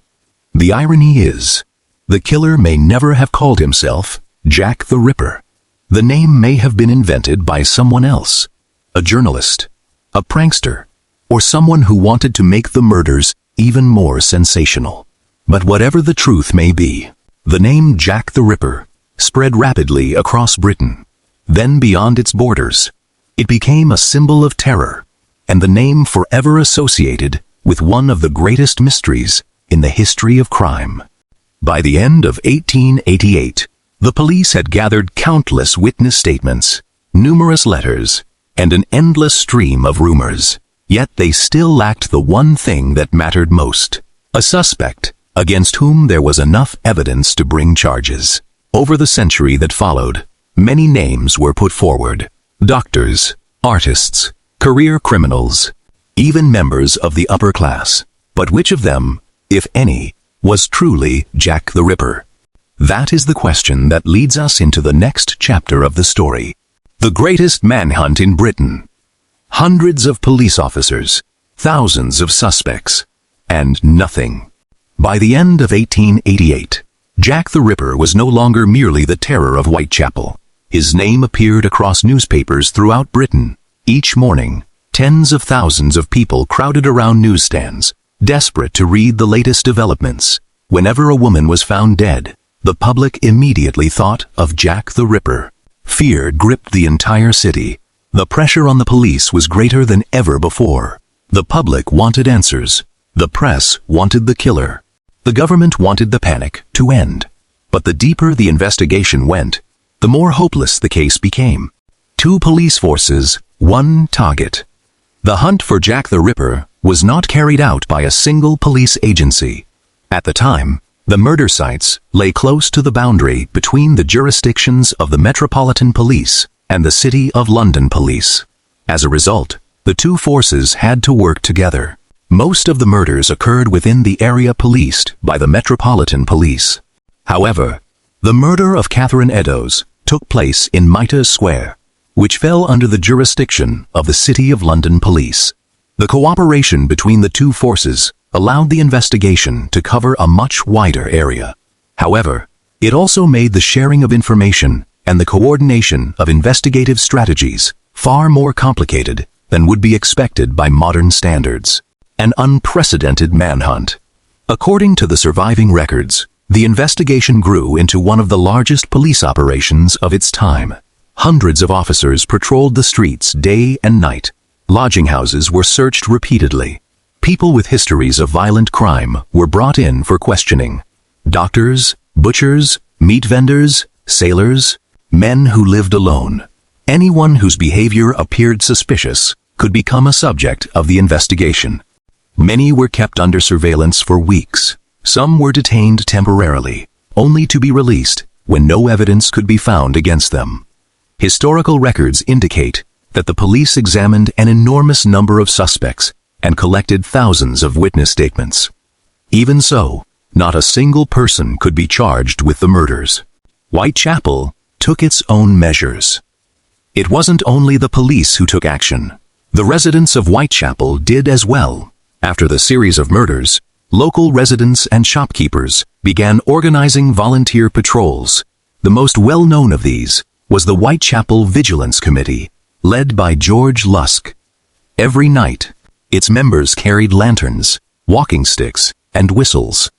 The irony is, the killer may never have called himself Jack the Ripper. The name may have been invented by someone else, a journalist, a prankster, or someone who wanted to make the murders even more sensational. But whatever the truth may be, the name Jack the Ripper spread rapidly across Britain. Then beyond its borders, it became a symbol of terror, and the name forever associated with one of the greatest mysteries in the history of crime. By the end of 1888, the police had gathered countless witness statements, numerous letters, and an endless stream of rumors. Yet they still lacked the one thing that mattered most, a suspect against whom there was enough evidence to bring charges. Over the century that followed, many names were put forward. Doctors, artists, career criminals, even members of the upper class. But which of them, if any, was truly Jack the Ripper? That is the question that leads us into the next chapter of the story. The greatest manhunt in Britain. Hundreds of police officers, thousands of suspects, and nothing. By the end of 1888, Jack the Ripper was no longer merely the terror of Whitechapel. His name appeared across newspapers throughout Britain. Each morning, tens of thousands of people crowded around newsstands, desperate to read the latest developments. Whenever a woman was found dead, the public immediately thought of Jack the Ripper. Fear gripped the entire city. The pressure on the police was greater than ever before. The public wanted answers. The press wanted the killer. The government wanted the panic to end. But the deeper the investigation went, the more hopeless the case became. 2 police forces, 1 target. The hunt for Jack the Ripper was not carried out by a single police agency. At the time, The murder sites lay close to the boundary between the jurisdictions of the Metropolitan Police and the City of London Police. As a result, the two forces had to work together. Most of the murders occurred within the area policed by the Metropolitan Police. However, the murder of Catherine Eddowes took place in Mitre Square, which fell under the jurisdiction of the City of London Police. The cooperation between the two forces allowed the investigation to cover a much wider area. However, it also made the sharing of information and the coordination of investigative strategies far more complicated than would be expected by modern standards. An unprecedented manhunt. According to the surviving records, the investigation grew into one of the largest police operations of its time. Hundreds of officers patrolled the streets day and night. Lodging houses were searched repeatedly. People with histories of violent crime were brought in for questioning. Doctors, butchers, meat vendors, sailors, men who lived alone. Anyone whose behavior appeared suspicious could become a subject of the investigation. Many were kept under surveillance for weeks. Some were detained temporarily, only to be released when no evidence could be found against them. Historical records indicate that the police examined an enormous number of suspects and collected thousands of witness statements. Even so, not a single person could be charged with the murders. Whitechapel took its own measures. It wasn't only the police who took action. The residents of Whitechapel did as well. After the series of murders, local residents and shopkeepers began organizing volunteer patrols. The most well-known of these was the Whitechapel Vigilance Committee, led by George Lusk. Every night, its members carried lanterns, walking sticks, and whistles.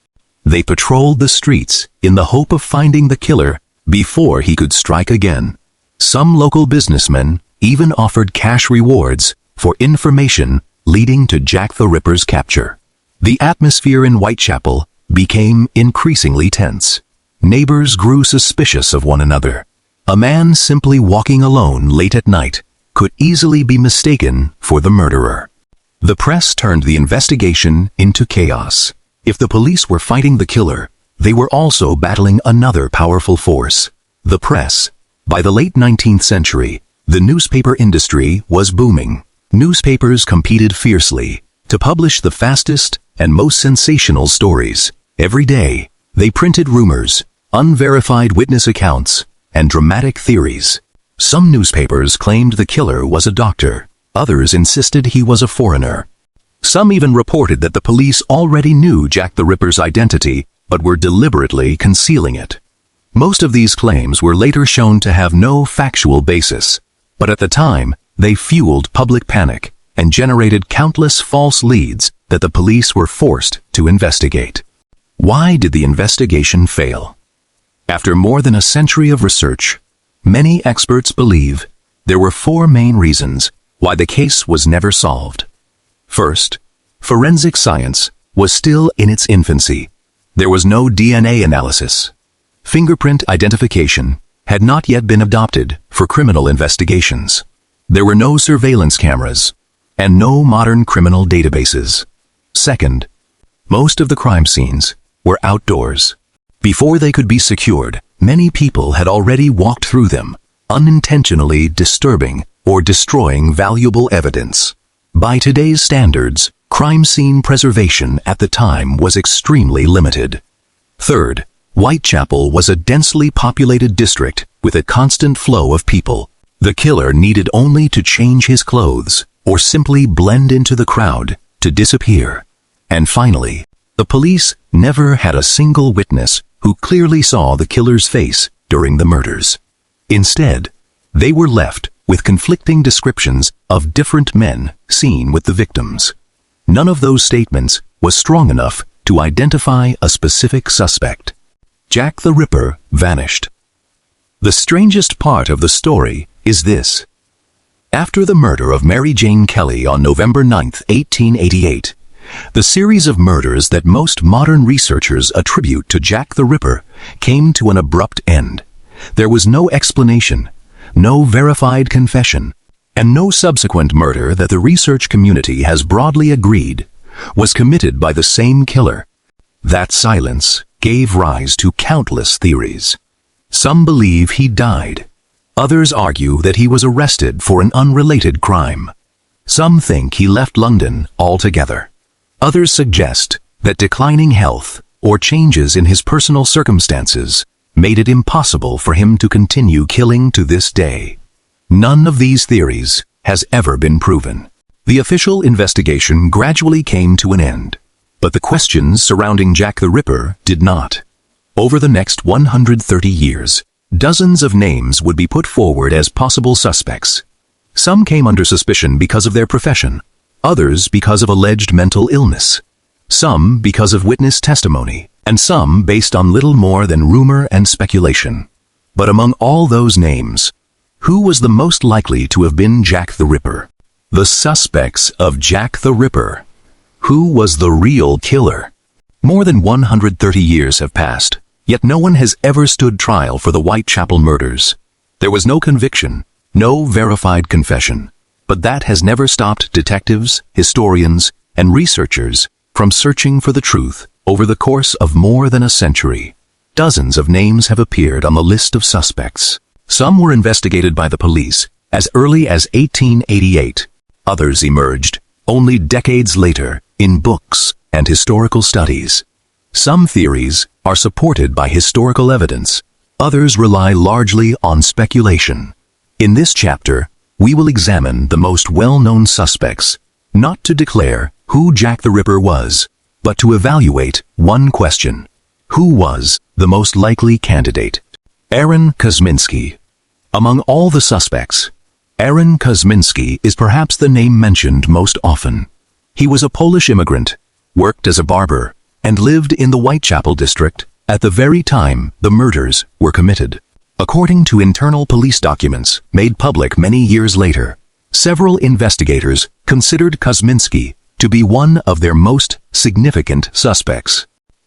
They patrolled the streets in the hope of finding the killer before he could strike again. Some local businessmen even offered cash rewards for information leading to Jack the Ripper's capture. The atmosphere in Whitechapel became increasingly tense. Neighbors grew suspicious of one another. A man simply walking alone late at night could easily be mistaken for the murderer. The press turned the investigation into chaos. If the police were fighting the killer, they were also battling another powerful force: the press. By the late 19th century, the newspaper industry was booming. Newspapers competed fiercely to publish the fastest and most sensational stories. Every day, they printed rumors, unverified witness accounts, and dramatic theories. Some newspapers claimed the killer was a doctor. Others insisted he was a foreigner. Some even reported that the police already knew Jack the Ripper's identity, but were deliberately concealing it. Most of these claims were later shown to have no factual basis, but at the time, they fueled public panic and generated countless false leads that the police were forced to investigate. Why did the investigation fail? After more than a century of research, many experts believe there were four main reasons why the case was never solved. First, forensic science was still in its infancy. There was no DNA analysis. Fingerprint identification had not yet been adopted for criminal investigations. There were no surveillance cameras and no modern criminal databases. Second, most of the crime scenes were outdoors. Before they could be secured, many people had already walked through them, unintentionally disturbing or destroying valuable evidence. By today's standards, crime scene preservation at the time was extremely limited. Third, Whitechapel was a densely populated district with a constant flow of people. The killer needed only to change his clothes or simply blend into the crowd to disappear. And finally, the police never had a single witness who clearly saw the killer's face during the murders. Instead, they were left with conflicting descriptions of different men seen with the victims. None of those statements was strong enough to identify a specific suspect. Jack the Ripper vanished. The strangest part of the story is this. After the murder of Mary Jane Kelly on November 9, 1888, the series of murders that most modern researchers attribute to Jack the Ripper came to an abrupt end. There was no explanation, no verified confession, and no subsequent murder that the research community has broadly agreed was committed by the same killer. That silence gave gave rise to countless theories. Some believe he died. Others argue that he was arrested for an unrelated crime. Some think he left London altogether. Others suggest that declining health or changes in his personal circumstances made it impossible for him to continue killing to this day. None of these theories has ever been proven. The official investigation gradually came to an end, but the questions surrounding Jack the Ripper did not. Over the next 130 years, dozens of names would be put forward as possible suspects. Some came under suspicion because of their profession, others because of alleged mental illness, some because of witness testimony, and some based on little more than rumor and speculation. But among all those names, who was the most likely to have been Jack the Ripper? The suspects of Jack the Ripper. Who was the real killer? More than 130 years have passed, yet no one has ever stood trial for the Whitechapel murders. There was no conviction, no verified confession, but that has never stopped detectives, historians, and researchers from searching for the truth over the course of more than a century. Dozens of names have appeared on the list of suspects. Some were investigated by the police as early as 1888. Others emerged only decades later in books and historical studies. Some theories are supported by historical evidence. Others rely largely on speculation. In this chapter, we will examine the most well-known suspects, not to declare who Jack the Ripper was, but to evaluate one question: who was the most likely candidate? Aaron Kosminski. Among all the suspects, Aaron Kosminski is perhaps the name mentioned most often. He was a Polish immigrant, worked as a barber, and lived in the Whitechapel district at the very time the murders were committed. According to internal police documents made public many years later, several investigators considered Kosminski to be one of their most significant suspects.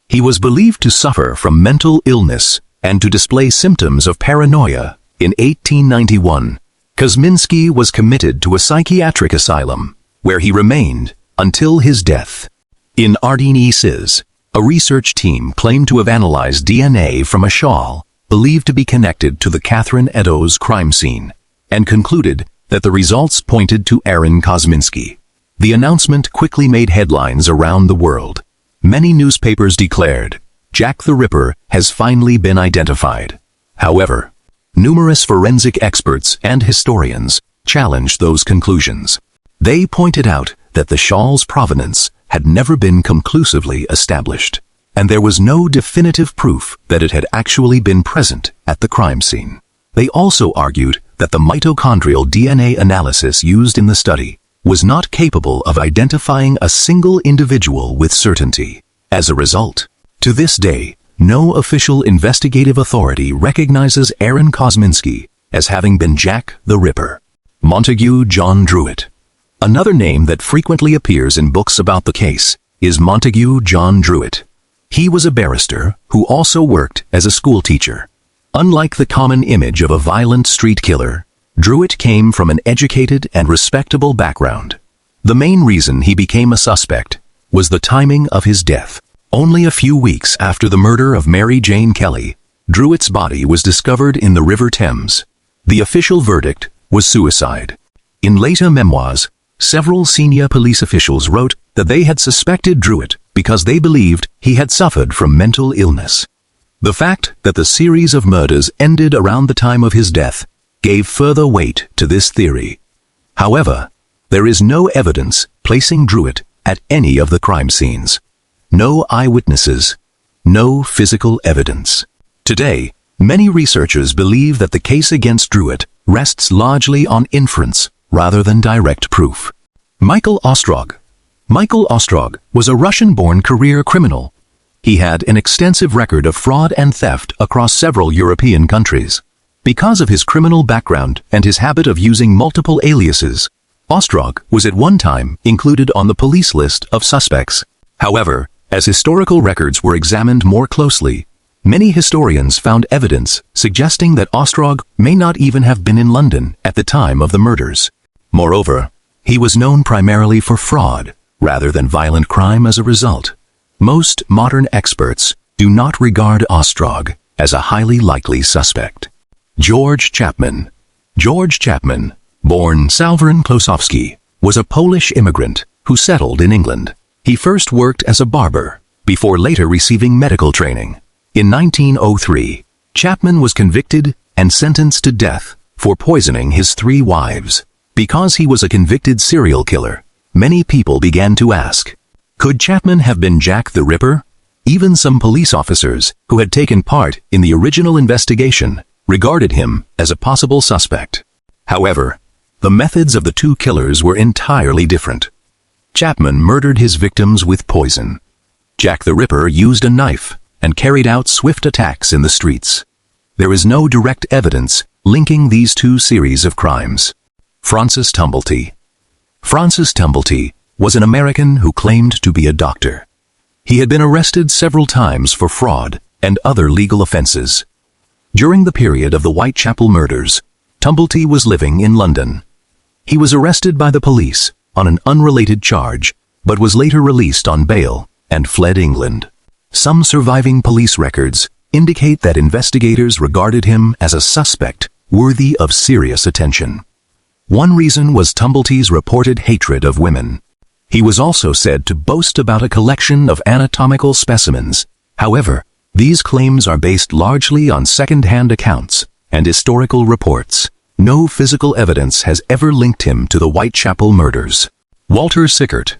He was believed to suffer from mental illness and to display symptoms of paranoia. In 1891, Kosminski was committed to a psychiatric asylum, where he remained until his death. In Ardennes, a research team claimed to have analyzed DNA from a shawl believed to be connected to the Catherine Eddowes crime scene, and concluded that the results pointed to Aaron Kosminski. The announcement quickly made headlines around the world. Many newspapers declared, "Jack the Ripper has finally been identified." However, numerous forensic experts and historians challenged those conclusions. They pointed out that the shawl's provenance had never been conclusively established, and there was no definitive proof that it had actually been present at the crime scene. They also argued that the mitochondrial DNA analysis used in the study was not capable of identifying a single individual with certainty. As a result, to this day, no official investigative authority recognizes Aaron Kosminski as having been Jack the Ripper. Montague John Druitt. Another name that frequently appears in books about the case is Montague John Druitt. He was a barrister who also worked as a school teacher. Unlike the common image of a violent street killer, Druitt came from an educated and respectable background. The main reason he became a suspect was the timing of his death. Only a few weeks after the murder of Mary Jane Kelly, Druitt's body was discovered in the River Thames. The official verdict was suicide. In later memoirs, several senior police officials wrote that they had suspected Druitt because they believed he had suffered from mental illness. The fact that the series of murders ended around the time of his death gave further weight to this theory. However, there is no evidence placing Druitt at any of the crime scenes. No eyewitnesses, no physical evidence. Today, many researchers believe that the case against Druitt rests largely on inference rather than direct proof. Michael Ostrog. Michael Ostrog was a Russian-born career criminal. He had an extensive record of fraud and theft across several European countries. Because of his criminal background and his habit of using multiple aliases, Ostrog was at one time included on the police list of suspects. However, as historical records were examined more closely, many historians found evidence suggesting that Ostrog may not even have been in London at the time of the murders. Moreover, he was known primarily for fraud rather than violent crime as a result. Most modern experts do not regard Ostrog as a highly likely suspect. George Chapman. George Chapman, born Salvarin Klosowski, was a Polish immigrant who settled in England. He first worked as a barber, before later receiving medical training. In 1903, Chapman was convicted and sentenced to death for poisoning his 3 wives. Because he was a convicted serial killer, many people began to ask, could Chapman have been Jack the Ripper? Even some police officers who had taken part in the original investigation regarded him as a possible suspect. However, the methods of the 2 killers were entirely different. Chapman murdered his victims with poison. Jack the Ripper used a knife and carried out swift attacks in the streets. There is no direct evidence linking these 2 series of crimes. Francis Tumblety. Francis Tumblety was an American who claimed to be a doctor. He had been arrested several times for fraud and other legal offenses. During the period of the Whitechapel murders, Tumblety was living in London. He was arrested by the police on an unrelated charge, but was later released on bail and fled England. Some surviving police records indicate that investigators regarded him as a suspect worthy of serious attention. One reason was Tumblety's reported hatred of women. He was also said to boast about a collection of anatomical specimens. However, these claims are based largely on second-hand accounts and historical reports. No physical evidence has ever linked him to the Whitechapel murders. Walter Sickert.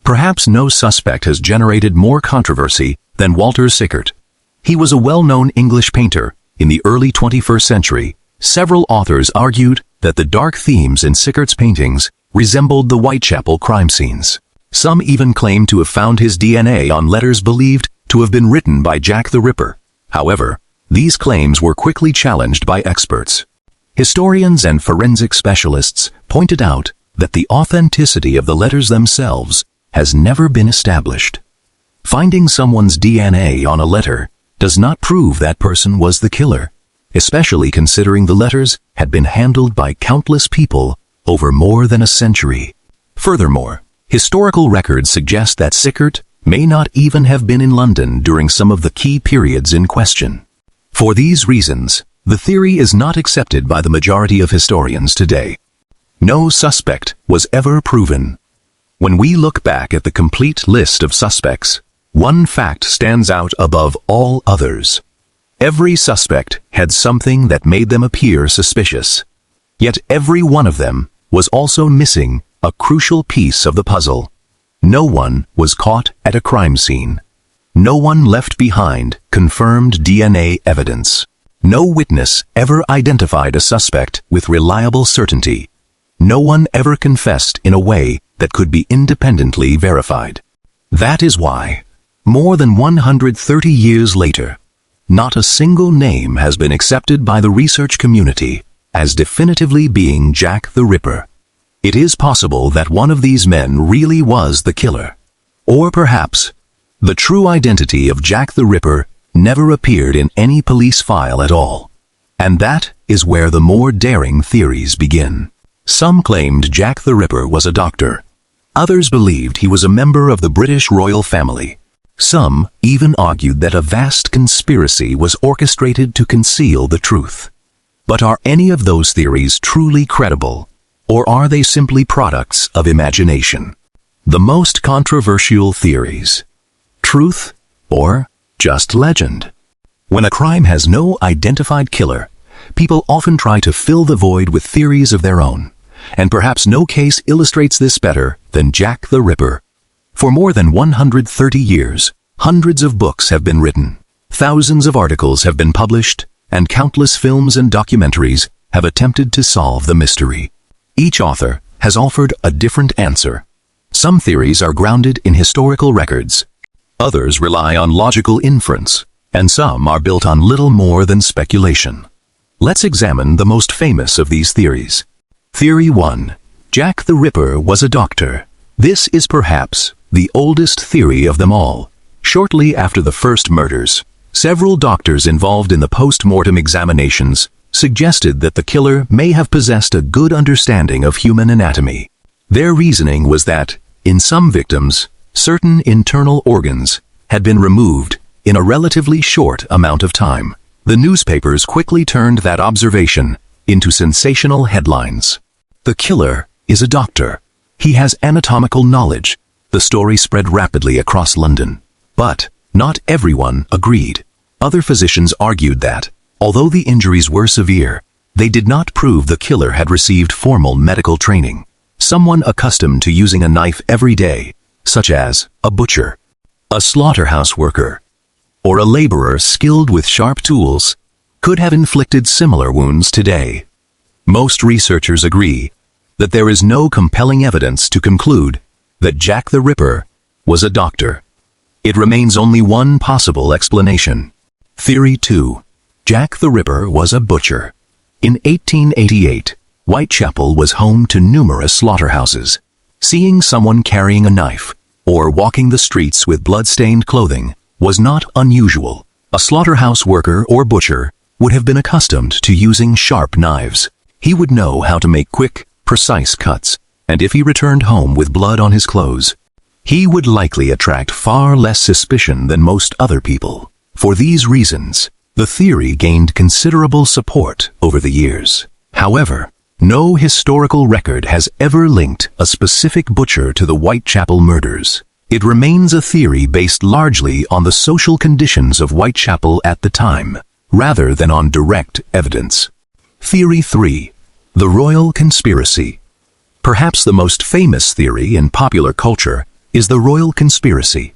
Perhaps no suspect has generated more controversy than Walter Sickert. He was a well-known English painter. In the early 21st century, several authors argued that the dark themes in Sickert's paintings resembled the Whitechapel crime scenes. Some even claimed to have found his DNA on letters believed to have been written by Jack the Ripper. However, these claims were quickly challenged by experts. Historians and forensic specialists pointed out that the authenticity of the letters themselves has never been established. Finding someone's DNA on a letter does not prove that person was the killer, especially considering the letters had been handled by countless people over more than a century. Furthermore, historical records suggest that Sickert may not even have been in London during some of the key periods in question. For these reasons, the theory is not accepted by the majority of historians today. No suspect was ever proven. When we look back at the complete list of suspects, one fact stands out above all others. Every suspect had something that made them appear suspicious. Yet every one of them was also missing a crucial piece of the puzzle. No one was caught at a crime scene. No one left behind confirmed DNA evidence. No witness ever identified a suspect with reliable certainty. No one ever confessed in a way that could be independently verified. That is why, more than 130 years later, not a single name has been accepted by the research community as definitively being Jack the Ripper. It is possible that one of these men really was the killer. Or perhaps, the true identity of Jack the Ripper never appeared in any police file at all. And that is where the more daring theories begin. Some claimed Jack the Ripper was a doctor. Others believed he was a member of the British royal family. Some even argued that a vast conspiracy was orchestrated to conceal the truth. But are any of those theories truly credible, or are they simply products of imagination? The most controversial theories: truth or just legend? When a crime has no identified killer, people often try to fill the void with theories of their own, and perhaps no case illustrates this better than Jack the Ripper. For more than 130 years, hundreds of books have been written, thousands of articles have been published, and countless films and documentaries have attempted to solve the mystery. Each author has offered a different answer. Some theories are grounded in historical records. Others rely on logical inference, and some are built on little more than speculation. Let's examine the most famous of these theories. Theory 1. Jack the Ripper was a doctor. This is perhaps the oldest theory of them all. Shortly after the first murders, several doctors involved in the post-mortem examinations suggested that the killer may have possessed a good understanding of human anatomy. Their reasoning was that, in some victims, certain internal organs had been removed in a relatively short amount of time. The newspapers quickly turned that observation into sensational headlines. The killer is a doctor. He has anatomical knowledge. The story spread rapidly across London. But not everyone agreed. Other physicians argued that, although the injuries were severe, they did not prove the killer had received formal medical training. Someone accustomed to using a knife every day, such as a butcher, a slaughterhouse worker, or a laborer skilled with sharp tools, could have inflicted similar wounds today. Most researchers agree that there is no compelling evidence to conclude that Jack the Ripper was a doctor. It remains only one possible explanation. Theory 2. Jack the Ripper was a butcher. In 1888, Whitechapel was home to numerous slaughterhouses. Seeing someone carrying a knife or walking the streets with blood-stained clothing was not unusual. A slaughterhouse worker or butcher would have been accustomed to using sharp knives. He would know how to make quick, precise cuts, and if he returned home with blood on his clothes, he would likely attract far less suspicion than most other people. For these reasons, the theory gained considerable support over the years. However, no historical record has ever linked a specific butcher to the Whitechapel murders. It remains a theory based largely on the social conditions of Whitechapel at the time, rather than on direct evidence. Theory 3. The Royal Conspiracy. Perhaps the most famous theory in popular culture is the Royal Conspiracy.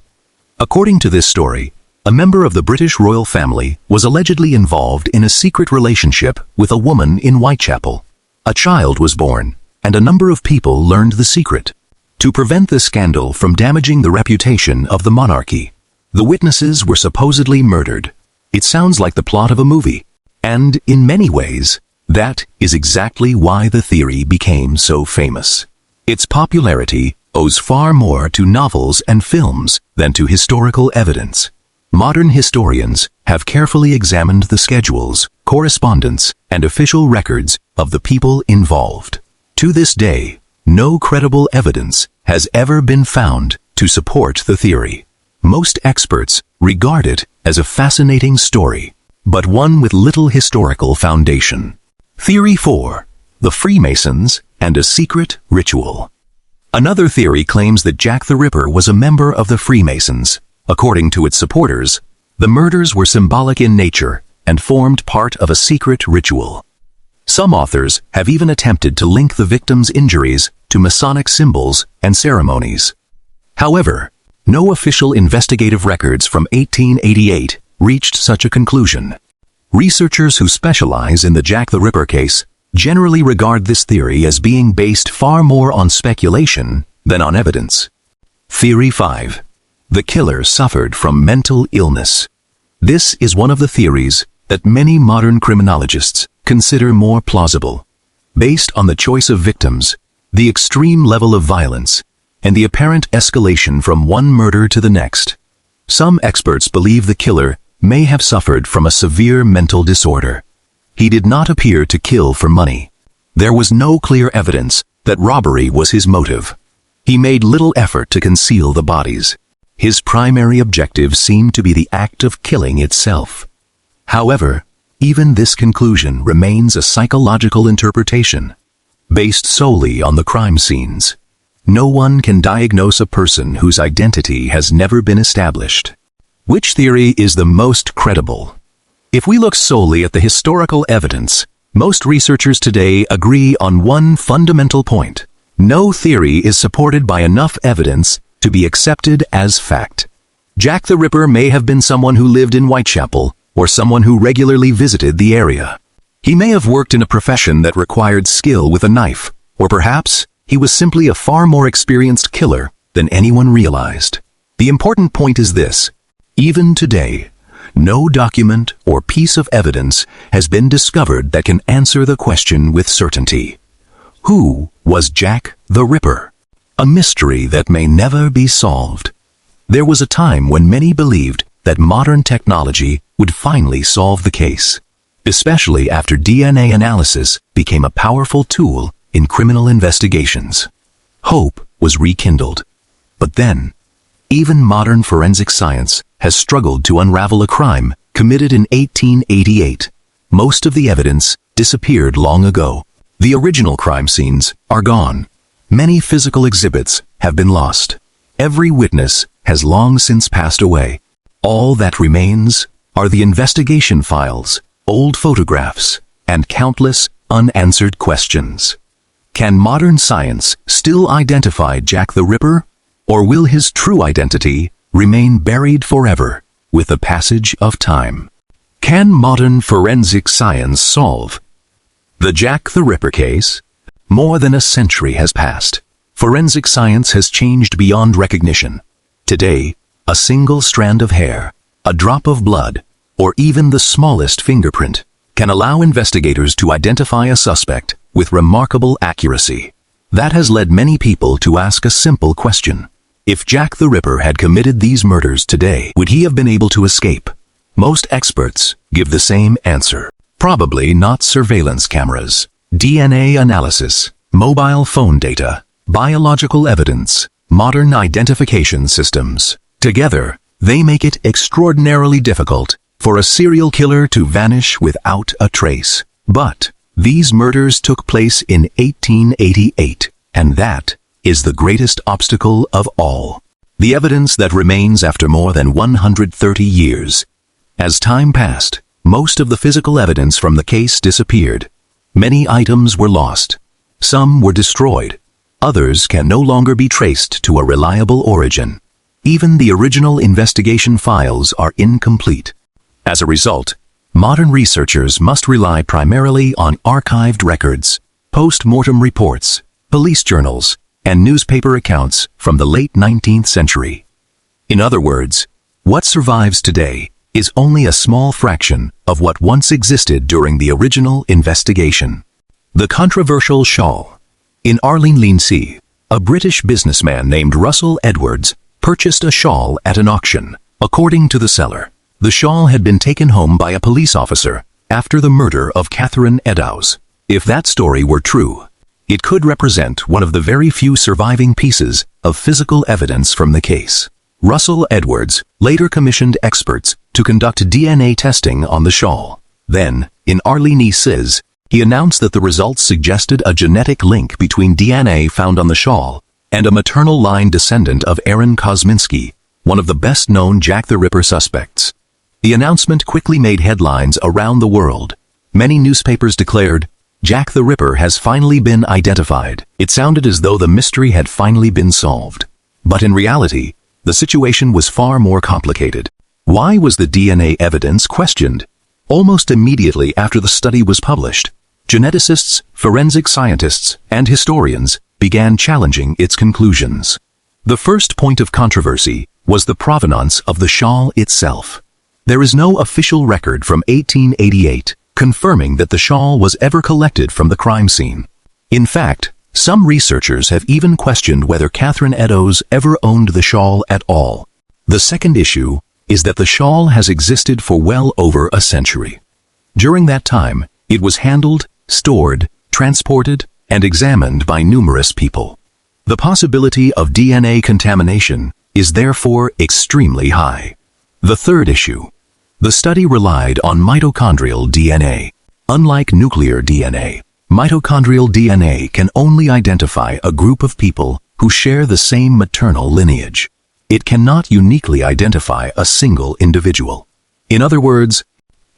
According to this story, a member of the British royal family was allegedly involved in a secret relationship with a woman in Whitechapel. A child was born, and a number of people learned the secret. To prevent the scandal from damaging the reputation of the monarchy, the witnesses were supposedly murdered. It sounds like the plot of a movie, and in many ways, that is exactly why the theory became so famous. Its popularity owes far more to novels and films than to historical evidence. Modern historians have carefully examined the schedules, correspondence, and official records of the people involved. To this day, no credible evidence has ever been found to support the theory. Most experts regard it as a fascinating story, but one with little historical foundation. Theory 4. The Freemasons and a Secret Ritual. Another theory claims that Jack the Ripper was a member of the Freemasons. According to its supporters, the murders were symbolic in nature and formed part of a secret ritual. Some authors have even attempted to link the victims' injuries to Masonic symbols and ceremonies. However, no official investigative records from 1888 reached such a conclusion. Researchers who specialize in the Jack the Ripper case generally regard this theory as being based far more on speculation than on evidence. Theory 5. The killer suffered from mental illness. This is one of the theories that many modern criminologists consider more plausible. Based on the choice of victims, the extreme level of violence, and the apparent escalation from one murder to the next, some experts believe the killer may have suffered from a severe mental disorder. He did not appear to kill for money. There was no clear evidence that robbery was his motive. He made little effort to conceal the bodies. His primary objective seemed to be the act of killing itself. However, even this conclusion remains a psychological interpretation, based solely on the crime scenes. No one can diagnose a person whose identity has never been established. Which theory is the most credible? If we look solely at the historical evidence, most researchers today agree on one fundamental point. No theory is supported by enough evidence to be accepted as fact. Jack the Ripper may have been someone who lived in Whitechapel, or someone who regularly visited the area. He may have worked in a profession that required skill with a knife, or perhaps he was simply a far more experienced killer than anyone realized. The important point is this: even today, no document or piece of evidence has been discovered that can answer the question with certainty. Who was Jack the Ripper? A mystery that may never be solved. There was a time when many believed that modern technology would finally solve the case, especially after DNA analysis became a powerful tool in criminal investigations. Hope was rekindled. But then, even modern forensic science has struggled to unravel a crime committed in 1888. Most of the evidence disappeared long ago. The original crime scenes are gone. Many physical exhibits have been lost. Every witness has long since passed away. All that remains are the investigation files, old photographs, and countless unanswered questions. Can modern science still identify Jack the Ripper, or will his true identity remain buried forever with the passage of time? Can modern forensic science solve the Jack the Ripper case? More than a century has passed. Forensic science has changed beyond recognition. Today, a single strand of hair, a drop of blood, or even the smallest fingerprint can allow investigators to identify a suspect with remarkable accuracy. That has led many people to ask a simple question. If Jack the Ripper had committed these murders today, would he have been able to escape? Most experts give the same answer. Probably not. Surveillance cameras, DNA analysis, mobile phone data, biological evidence, modern identification systems. Together, they make it extraordinarily difficult for a serial killer to vanish without a trace. But these murders took place in 1888, and that is the greatest obstacle of all. The evidence that remains after more than 130 years. As time passed, most of the physical evidence from the case disappeared. Many items were lost. Some were destroyed. Others can no longer be traced to a reliable origin. Even the original investigation files are incomplete. As a result, modern researchers must rely primarily on archived records, post-mortem reports, police journals, and newspaper accounts from the late 19th century. In other words, what survives today is only a small fraction of what once existed during the original investigation. The controversial shawl. In Arlene, a British businessman named Russell Edwards purchased a shawl at an auction. According to the seller, the shawl had been taken home by a police officer after the murder of Catherine Eddowes. If that story were true, it could represent one of the very few surviving pieces of physical evidence from the case. Russell Edwards later commissioned experts to conduct DNA testing on the shawl. Then, in Arlene, he announced that the results suggested a genetic link between DNA found on the shawl and a maternal line descendant of Aaron Kosminski, one of the best-known Jack the Ripper suspects. The announcement quickly made headlines around the world. Many newspapers declared, "Jack the Ripper has finally been identified." It sounded as though the mystery had finally been solved. But in reality, the situation was far more complicated. Why was the DNA evidence questioned? Almost immediately after the study was published, geneticists, forensic scientists, and historians began challenging its conclusions. The first point of controversy was the provenance of the shawl itself. There is no official record from 1888 confirming that the shawl was ever collected from the crime scene. In fact, some researchers have even questioned whether Catherine Eddowes ever owned the shawl at all. The second issue is that the shawl has existed for well over a century. During that time, it was handled, stored, transported, and examined by numerous people. The possibility of DNA contamination is therefore extremely high. The third issue. The study relied on mitochondrial DNA. Unlike nuclear DNA, mitochondrial DNA can only identify a group of people who share the same maternal lineage. It cannot uniquely identify a single individual. In other words,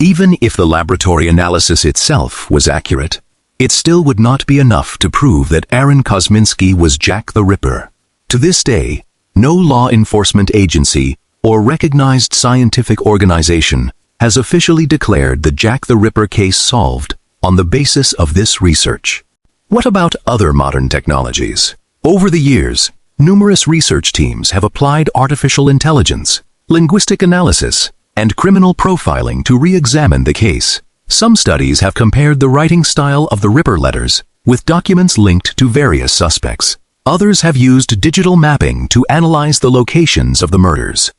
even if the laboratory analysis itself was accurate, it still would not be enough to prove that Aaron Kosminski was Jack the Ripper. To this day, no law enforcement agency or recognized scientific organization has officially declared the Jack the Ripper case solved on the basis of this research. What about other modern technologies? Over the years, numerous research teams have applied artificial intelligence, linguistic analysis, and criminal profiling to re-examine the case. Some studies have compared the writing style of the Ripper letters with documents linked to various suspects. Others have used digital mapping to analyze the locations of the murders.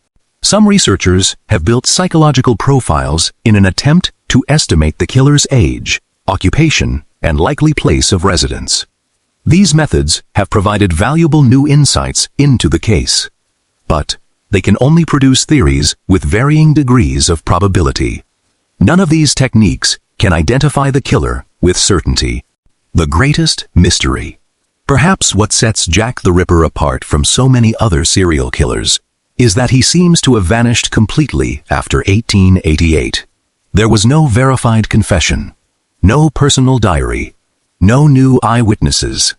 Some researchers have built psychological profiles in an attempt to estimate the killer's age, occupation, and likely place of residence. These methods have provided valuable new insights into the case. But they can only produce theories with varying degrees of probability. None of these techniques can identify the killer with certainty. The greatest mystery. Perhaps what sets Jack the Ripper apart from so many other serial killers is that he seems to have vanished completely after 1888. There was no verified confession, no personal diary, no new eyewitnesses,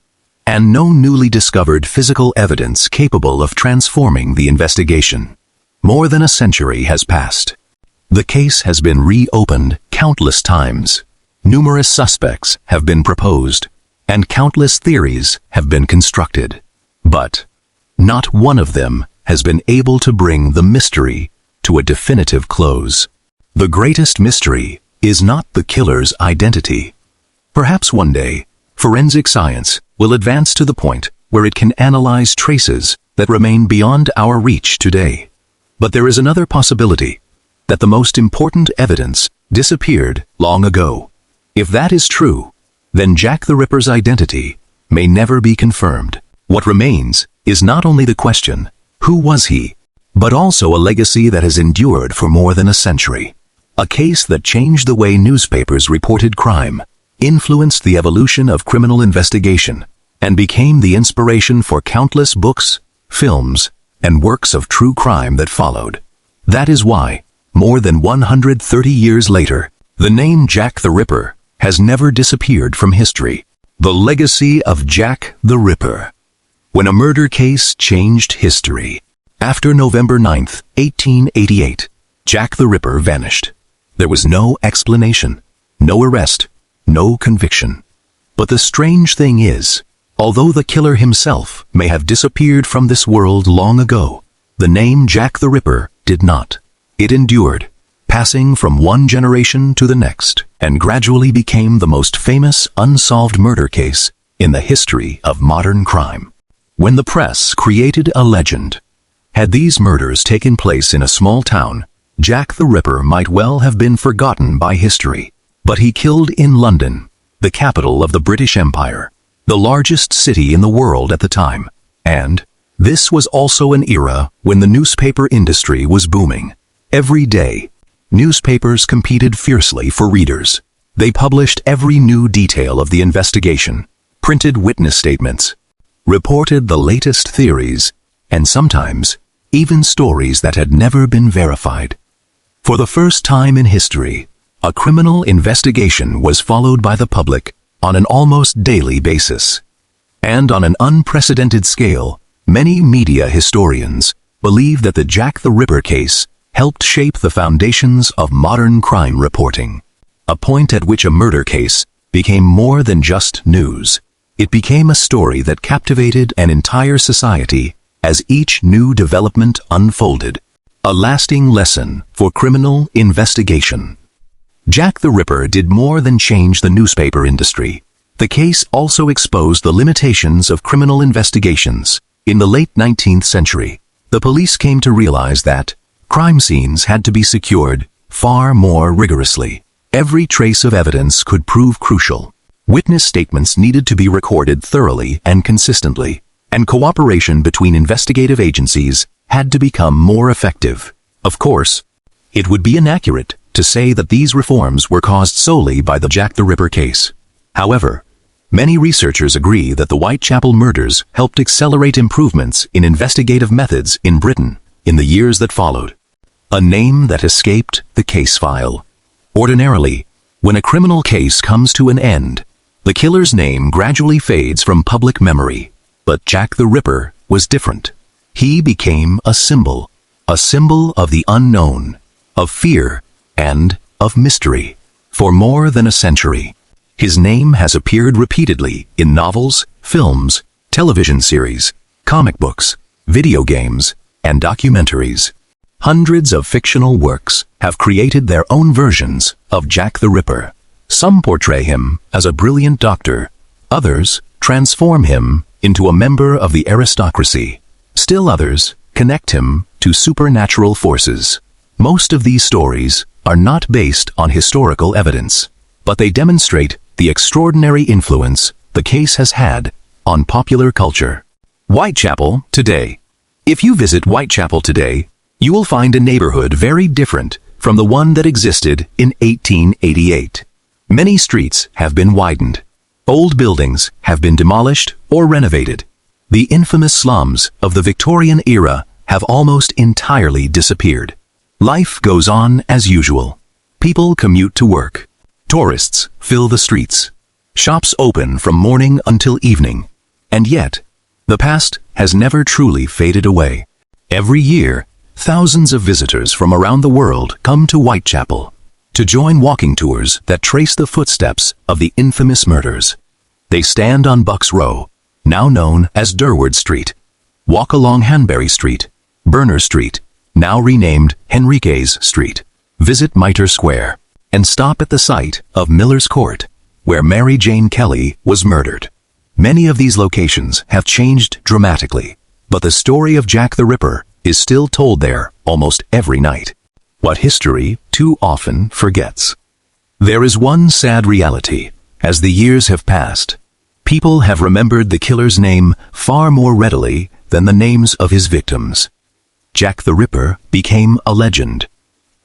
and no newly discovered physical evidence capable of transforming the investigation. More than a century has passed. The case has been reopened countless times. Numerous suspects have been proposed, and countless theories have been constructed. But not one of them has been able to bring the mystery to a definitive close. The greatest mystery is not the killer's identity. Perhaps one day, forensic science will advance to the point where it can analyze traces that remain beyond our reach today. But there is another possibility, that the most important evidence disappeared long ago. If that is true, then Jack the Ripper's identity may never be confirmed. What remains is not only the question, who was he, but also a legacy that has endured for more than a century. A case that changed the way newspapers reported crime, influenced the evolution of criminal investigation, and became the inspiration for countless books, films, and works of true crime that followed. That is why, more than 130 years later, the name Jack the Ripper has never disappeared from history. The legacy of Jack the Ripper. When a murder case changed history. After November 9, 1888, Jack the Ripper vanished. There was no explanation, no arrest, no conviction. But the strange thing is, although the killer himself may have disappeared from this world long ago, the name Jack the Ripper did not. It endured, passing from one generation to the next, and gradually became the most famous unsolved murder case in the history of modern crime. When the press created a legend, had these murders taken place in a small town, Jack the Ripper might well have been forgotten by history. But he killed in London, the capital of the British Empire, the largest city in the world at the time. And this was also an era when the newspaper industry was booming. Every day, newspapers competed fiercely for readers. They published every new detail of the investigation, printed witness statements, reported the latest theories, and sometimes even stories that had never been verified. For the first time in history, a criminal investigation was followed by the public on an almost daily basis. And on an unprecedented scale, many media historians believe that the Jack the Ripper case helped shape the foundations of modern crime reporting. A point at which a murder case became more than just news. It became a story that captivated an entire society as each new development unfolded. A lasting lesson for criminal investigation. Jack the Ripper did more than change the newspaper industry. The case also exposed the limitations of criminal investigations. In the late 19th century, the police came to realize that crime scenes had to be secured far more rigorously. Every trace of evidence could prove crucial. Witness statements needed to be recorded thoroughly and consistently, and cooperation between investigative agencies had to become more effective. Of course, it would be inaccurate to say that these reforms were caused solely by the Jack the Ripper case. However, many researchers agree that the Whitechapel murders helped accelerate improvements in investigative methods in Britain in the years that followed. A name that escaped the case file. Ordinarily, when a criminal case comes to an end, the killer's name gradually fades from public memory. But Jack the Ripper was different. He became a symbol of the unknown, of fear, and of mystery. For more than a century, his name has appeared repeatedly in novels, films, television series, comic books, video games, and documentaries. Hundreds of fictional works have created their own versions of Jack the Ripper. Some portray him as a brilliant doctor, others transform him into a member of the aristocracy. Still others connect him to supernatural forces. Most of these stories are not based on historical evidence, but they demonstrate the extraordinary influence the case has had on popular culture. Whitechapel today. If you visit Whitechapel today, you will find a neighborhood very different from the one that existed in 1888. Many streets have been widened. Old buildings have been demolished or renovated. The infamous slums of the Victorian era have almost entirely disappeared. Life goes on as usual. People commute to work. Tourists fill the streets. Shops open from morning until evening. And yet, the past has never truly faded away. Every year, thousands of visitors from around the world come to Whitechapel to join walking tours that trace the footsteps of the infamous murders. They stand on Bucks Row, now known as Durward Street, walk along Hanbury Street, Burner Street, now renamed Henriques Street, visit Mitre Square, and stop at the site of Miller's Court, where Mary Jane Kelly was murdered. Many of these locations have changed dramatically, but the story of Jack the Ripper is still told there almost every night. What history too often forgets. There is one sad reality. As the years have passed, people have remembered the killer's name far more readily than the names of his victims. Jack the Ripper became a legend,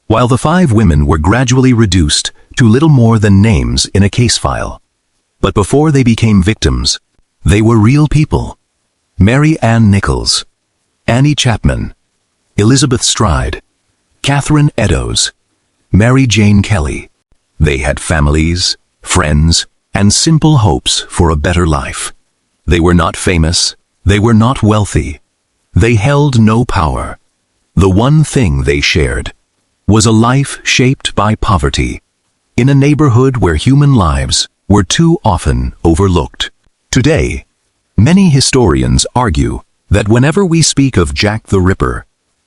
while the 5 women were gradually reduced to little more than names in a case file. But before they became victims, they were real people. Mary Ann Nichols, Annie Chapman, Elizabeth Stride, Catherine Eddowes, Mary Jane Kelly. They had families, friends, and simple hopes for a better life. They were not famous. They were not wealthy. They held no power. The one thing they shared was a life shaped by poverty, in a neighborhood where human lives were too often overlooked. Today, many historians argue that whenever we speak of Jack the Ripper,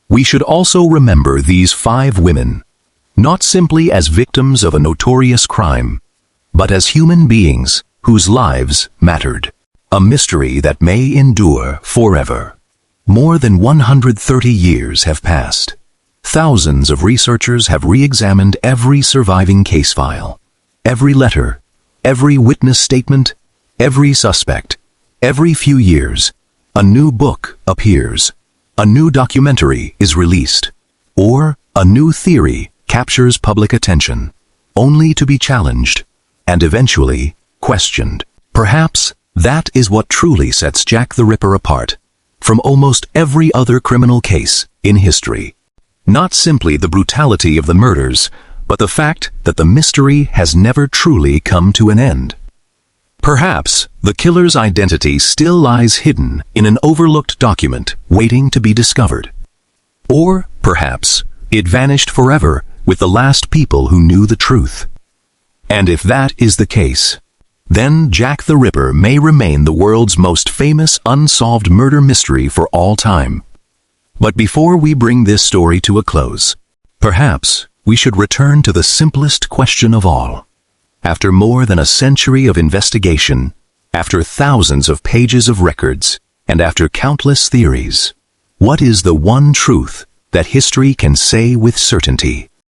we should also remember these 5 women, not simply as victims of a notorious crime, but as human beings whose lives mattered. A mystery that may endure forever. More than 130 years have passed. Thousands of researchers have re-examined every surviving case file, every letter, every witness statement, every suspect. Every few years, a new book appears, a new documentary is released, or a new theory captures public attention, only to be challenged and eventually questioned. Perhaps that is what truly sets Jack the Ripper apart from almost every other criminal case in history. Not simply the brutality of the murders, but the fact that the mystery has never truly come to an end. Perhaps the killer's identity still lies hidden in an overlooked document waiting to be discovered. Or perhaps it vanished forever with the last people who knew the truth. And if that is the case, then Jack the Ripper may remain the world's most famous unsolved murder mystery for all time. But before we bring this story to a close, perhaps we should return to the simplest question of all. After more than a century of investigation, after thousands of pages of records, and after countless theories, what is the one truth that history can say with certainty?